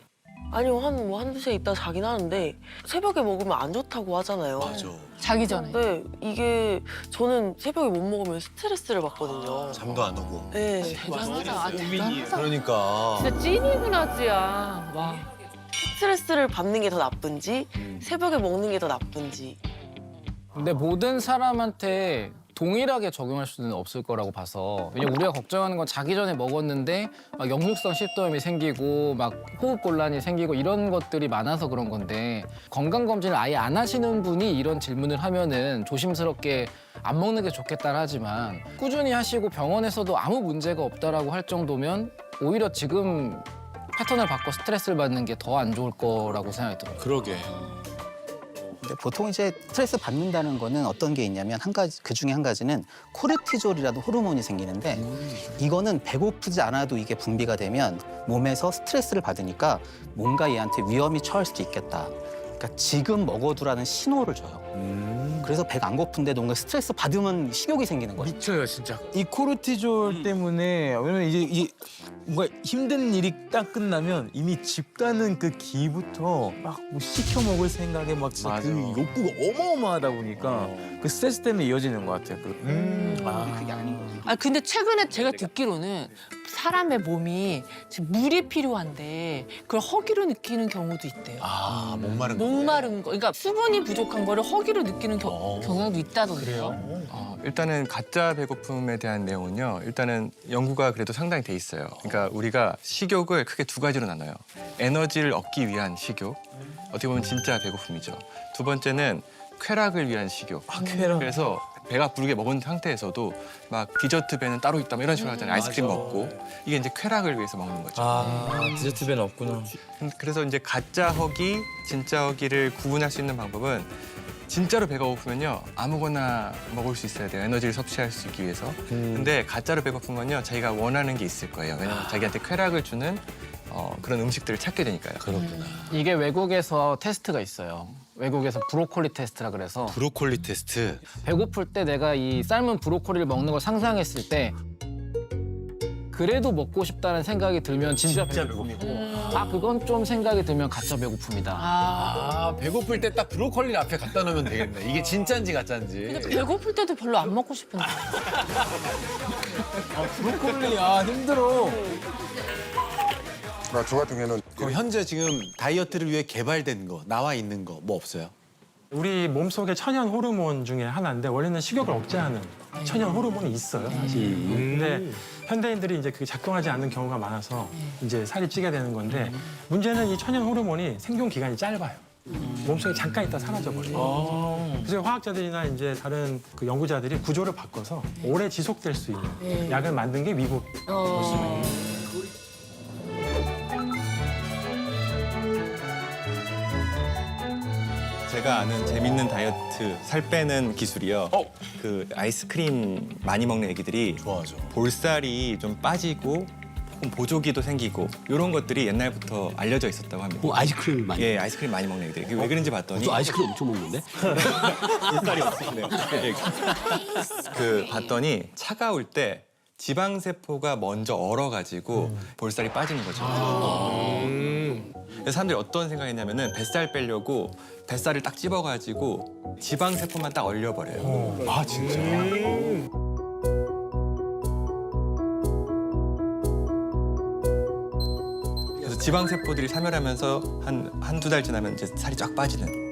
Speaker 18: 아니요, 한두 시에 있다 자긴 하는데 새벽에 먹으면 안 좋다고 하잖아요.
Speaker 11: 맞아.
Speaker 6: 자기 전에.
Speaker 18: 근데 이게 저는 새벽에 못 먹으면 스트레스를 받거든요.
Speaker 11: 잠도 안 오고.
Speaker 18: 네.
Speaker 6: 대단하다. 대단하다.
Speaker 11: 그러니까.
Speaker 6: 진짜 찐이구나, 찌야. 와.
Speaker 18: 스트레스를 받는 게 더 나쁜지 새벽에 먹는 게 더 나쁜지.
Speaker 5: 근데 모든 사람한테 동일하게 적용할 수는 없을 거라고 봐서 왜냐면 우리가 걱정하는 건 자기 전에 먹었는데 막 역류성 식도염이 생기고 막 호흡곤란이 생기고 이런 것들이 많아서 그런 건데 건강검진을 아예 안 하시는 분이 이런 질문을 하면은 조심스럽게 안 먹는 게 좋겠다 하지만 꾸준히 하시고 병원에서도 아무 문제가 없다라고 할 정도면 오히려 지금 패턴을 바꿔 스트레스를 받는 게 더 안 좋을 거라고 생각이 들어요.
Speaker 11: 그러게.
Speaker 17: 근데 보통 이제 스트레스 받는다는 거는 어떤 게 있냐면 그 중에 한 가지는 코르티졸이라는 호르몬이 생기는데 이거는 배고프지 않아도 이게 분비가 되면 몸에서 스트레스를 받으니까 뭔가 얘한테 위험이 처할 수도 있겠다. 그러니까 지금 먹어두라는 신호를 줘요. 그래서 배가 안 고픈데 뭔가 스트레스 받으면 식욕이 생기는 거죠.
Speaker 10: 미쳐요, 진짜. 이 코르티졸 때문에 왜냐면 이제 뭔가 힘든 일이 딱 끝나면 이미 집 가는 그 기부터 막 뭐 시켜 먹을 생각에 막 진짜 그 욕구가 어마어마하다 보니까 그 스트레스 때문에 이어지는 것 같아요.
Speaker 17: 그게 아닌 거죠.
Speaker 6: 아 근데 최근에 제가 듣기로는 사람의 몸이 지금 물이 필요한데 그걸 허기로 느끼는 경우도 있대요.
Speaker 11: 아, 목마른 거.
Speaker 6: 목마른 거, 그러니까 수분이 부족한 거를 허기로 느끼는 경향도 있다던데요.
Speaker 2: 일단은 가짜 배고픔에 대한 내용은요. 일단은 연구가 그래도 상당히 돼 있어요. 그러니까 우리가 식욕을 크게 두 가지로 나눠요. 에너지를 얻기 위한 식욕. 어떻게 보면 진짜 배고픔이죠. 두 번째는 쾌락을 위한 식욕.
Speaker 10: 쾌락.
Speaker 2: 그래서 배가 부르게 먹은 상태에서도 막 디저트 배는 따로 있다 뭐 이런 식으로 하잖아요. 아이스크림
Speaker 11: 맞아.
Speaker 2: 먹고. 이게 이제 쾌락을 위해서 먹는 거죠.
Speaker 10: 디저트 배는 없구나.
Speaker 2: 그래서 이제 가짜 허기, 진짜 허기를 구분할 수 있는 방법은 진짜로 배가 고프면요 아무거나 먹을 수 있어야 돼요. 에너지를 섭취할 수 있기 위해서. 근데 가짜로 배고픈 건요 자기가 원하는 게 있을 거예요. 왜냐면 자기한테 쾌락을 주는 그런 음식들을 찾게 되니까요.
Speaker 11: 그렇구나.
Speaker 5: 이게 외국에서 테스트가 있어요. 외국에서 브로콜리 테스트라 그래서
Speaker 11: 브로콜리 테스트.
Speaker 5: 배고플 때 내가 이 삶은 브로콜리를 먹는 걸 상상했을 때 그래도 먹고 싶다는 생각이 들면 진짜 배고픔이고 그건 좀 생각이 들면 가짜 배고픔이다.
Speaker 11: 아, 배고플 때 딱 브로콜리 앞에 갖다 놓으면 되겠네. 이게 진짜인지 가짜인지.
Speaker 6: 근데 배고플 때도 별로 안 먹고 싶은데.
Speaker 11: 브로콜리야 힘들어.
Speaker 19: 저 같은 경우는
Speaker 11: 그럼 현재 지금 다이어트를 위해 개발된 거, 나와 있는 거 뭐 없어요?
Speaker 12: 우리 몸속의 천연 호르몬 중에 하나인데 원래는 식욕을 억제하는 천연 호르몬이 있어요, 사실. 근데 현대인들이 이제 그게 작동하지 않는 경우가 많아서 이제 살이 찌게 되는 건데 문제는 이 천연 호르몬이 생존 기간이 짧아요. 몸속에 잠깐 있다 사라져 버려요. 그래서 화학자들이나 이제 다른 그 연구자들이 구조를 바꿔서 오래 지속될 수 있는 약을 만든 게 미국 모습이에요.
Speaker 2: 제가 아는 재밌는 다이어트 살 빼는 기술이요. 그 아이스크림 많이 먹는 애기들이
Speaker 11: 좋아하죠.
Speaker 2: 볼살이 좀 빠지고 혹은 보조기도 생기고 이런 것들이 옛날부터 알려져 있었다고 합니다.
Speaker 7: 아이스크림 많이?
Speaker 2: 예, 아이스크림 많이 먹는 애기들. 왜 그런지 봤더니
Speaker 7: 저 아이스크림 엄청 먹는데?
Speaker 2: 볼살이 없으시네요. 예. 그 봤더니 차가울 때 지방 세포가 먼저 얼어가지고 볼살이 빠지는 거죠. 그래서 사람들이 어떤 생각했냐면은 뱃살 빼려고 뱃살을 딱 찝어가지고 지방 세포만 딱 얼려버려요.
Speaker 11: 아 진짜?
Speaker 2: 그래서 지방 세포들이 사멸하면서 한두 달 지나면 이제 살이 쫙 빠지는.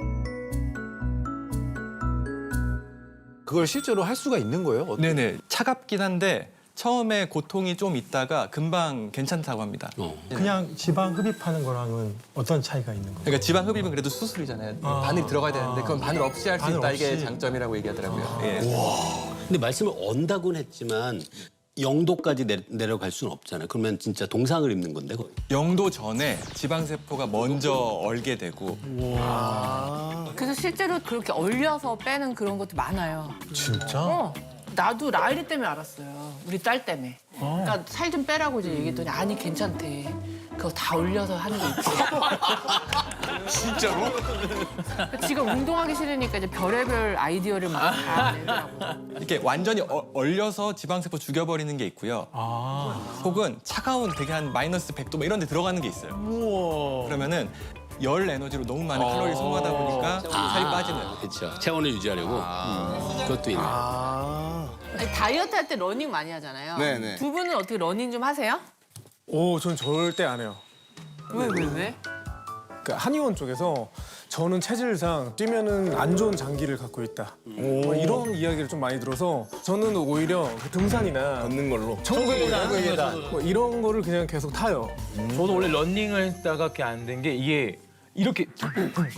Speaker 11: 그걸 실제로 할 수가 있는 거예요?
Speaker 2: 네네. 차갑긴 한데 처음에 고통이 좀 있다가 금방 괜찮다고 합니다.
Speaker 12: 그냥 지방 흡입하는 거랑은 어떤 차이가 있는 거예요?
Speaker 2: 그러니까 지방 흡입은 그래도 수술이잖아요. 바늘이 들어가야 되는데 그건 바늘 없이 할 수
Speaker 12: 바늘
Speaker 2: 있다. 이게
Speaker 12: 없이.
Speaker 2: 장점이라고 얘기하더라고요. 예.
Speaker 7: 근데 말씀을 언다고는 했지만 0도까지 내려갈 수는 없잖아요. 그러면 진짜 동상을 입는 건데 거의.
Speaker 2: 0도 전에 지방 세포가 먼저 얼게 되고.
Speaker 6: 그래서 실제로 그렇게 얼려서 빼는 그런 것도 많아요.
Speaker 11: 진짜?
Speaker 6: 나도 라일이 때문에 알았어요. 우리 딸 때문에. 그러니까 살 좀 빼라고 이제 얘기했더니 아니 괜찮대. 그거 다 올려서 하는 게 있지.
Speaker 11: 진짜로?
Speaker 6: 지금 운동하기 싫으니까 이제 별의별 아이디어를 막 다 내더라고.
Speaker 2: 이렇게 완전히 얼려서 지방 세포 죽여버리는 게 있고요. 혹은 차가운 되게 한 마이너스 100도 이런 데 들어가는 게 있어요. 그러면은 열 에너지로 너무 많은 칼로리를 소모하다 보니까 살이 빠지는.
Speaker 7: 그렇죠. 체온을 유지하려고. 그것도 있네.
Speaker 6: 아니, 다이어트 할 때 러닝 많이 하잖아요.
Speaker 20: 네네.
Speaker 6: 두 분은 어떻게 러닝 좀 하세요?
Speaker 20: 전 절대 안 해요.
Speaker 6: 왜?
Speaker 20: 그 한의원 쪽에서 저는 체질상 뛰면은 안 좋은 장기를 갖고 있다. 뭐 이런 이야기를 좀 많이 들어서 저는 오히려 그 등산이나 걷는 걸로 천국의 뭐 이런 거를 그냥 계속 타요.
Speaker 10: 저도 원래 러닝을 했다가 그게 안 된 게 이게 이렇게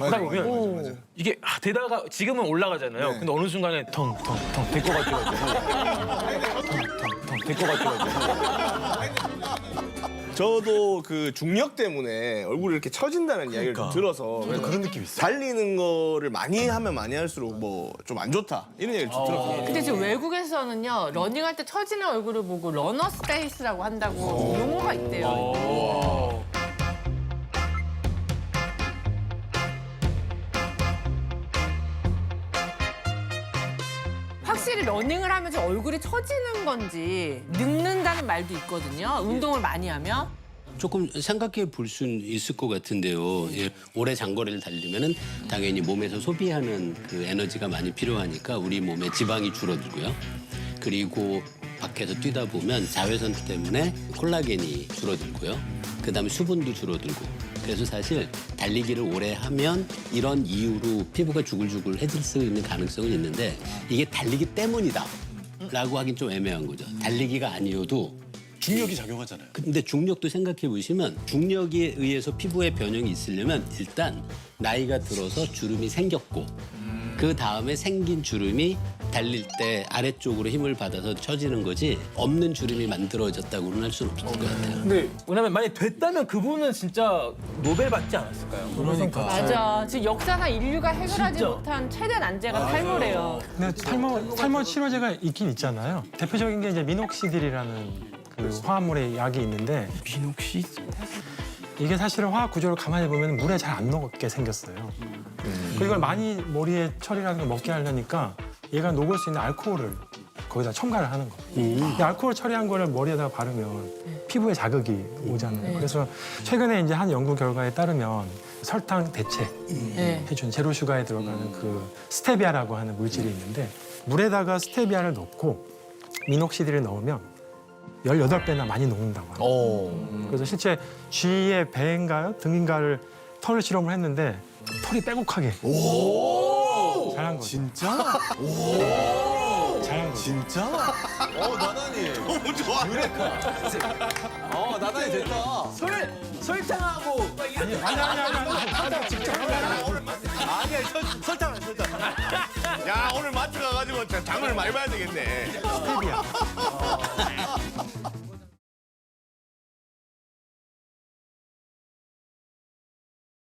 Speaker 10: 하다 보면 이게 되다가 지금은 올라가잖아요. 근데 어느 순간에 텅텅텅 될 것 같아가지고 텅텅텅 될 것 같아가지고
Speaker 19: 저도 그 중력 때문에 얼굴이 이렇게 처진다는 이야기를 좀 들어서
Speaker 11: 그런 느낌 있어.
Speaker 19: 달리는 거를 많이 하면 많이 할수록 뭐 좀 안 좋다 이런 얘기를 좀 들었거든요.
Speaker 6: 근데 지금 외국에서는요 러닝할 때 처지는 얼굴을 보고 러너 스페이스라고 한다고 용어가 있대요. 확실히 러닝을 하면서 얼굴이 처지는 건지 늙는다는 말도 있거든요. 운동을 많이 하면.
Speaker 7: 조금 생각해 볼 수는 있을 것 같은데요. 예, 오래 장거리를 달리면은 당연히 몸에서 소비하는 그 에너지가 많이 필요하니까 우리 몸에 지방이 줄어들고요. 그리고 밖에서 뛰다 보면 자외선 때문에 콜라겐이 줄어들고요. 그다음에 수분도 줄어들고. 그래서 사실 달리기를 오래 하면 이런 이유로 피부가 주글주글해질 수 있는 가능성은 있는데 이게 달리기 때문이다 라고 하긴 좀 애매한 거죠. 달리기가 아니어도
Speaker 11: 중력이 작용하잖아요.
Speaker 7: 근데 중력도 생각해 보시면 중력에 의해서 피부에 변형이 있으려면 일단 나이가 들어서 주름이 생겼고 그 다음에 생긴 주름이 달릴 때 아래쪽으로 힘을 받아서 처지는 거지 없는 주름이 만들어졌다고는 할 수는 없을 것 같아요.
Speaker 10: 근데 왜냐면 만약 됐다면 그분은 진짜 노벨 받지 않았을까요?
Speaker 11: 그러니까.
Speaker 6: 맞아. 지금 역사상 인류가 해결하지
Speaker 10: 진짜.
Speaker 6: 못한 최대 난제가 탈모래요.
Speaker 12: 근데 탈모 치료제가 있긴 있잖아요. 대표적인 게 이제 미녹시딜이라는 그 화합물의 약이 있는데 이게 사실은 화학 구조를 가만히 보면 물에 잘 안 녹게 생겼어요. 그리고 이걸 많이 머리에 처리라는 걸 먹게 하려니까 얘가 녹을 수 있는 알코올을 거기다 첨가를 하는 거예요. 이 알코올 처리한 거를 머리에다가 바르면 피부에 자극이 오잖아요. 그래서 최근에 이제 한 연구 결과에 따르면 설탕 대체 해준 제로 슈가에 들어가는 그 스테비아라고 하는 물질이 있는데 물에다가 스테비아를 넣고 미녹시딜을 넣으면 18배나 많이 녹는다고 합니다. 그래서 실제 쥐의 배인가요? 등인가를 털 실험을 했는데 털이 빼곡하게 잘한 거죠.
Speaker 11: 진짜?
Speaker 12: 잘한 거죠.
Speaker 11: 진짜? 나단이. 너무 좋아.
Speaker 3: 나단이 됐다. 설탕하고
Speaker 12: 아니 직접
Speaker 19: 아니야 설탕. 야 오늘 마트 가가지고 장을 많이 봐야 되겠네.
Speaker 12: 스테비아.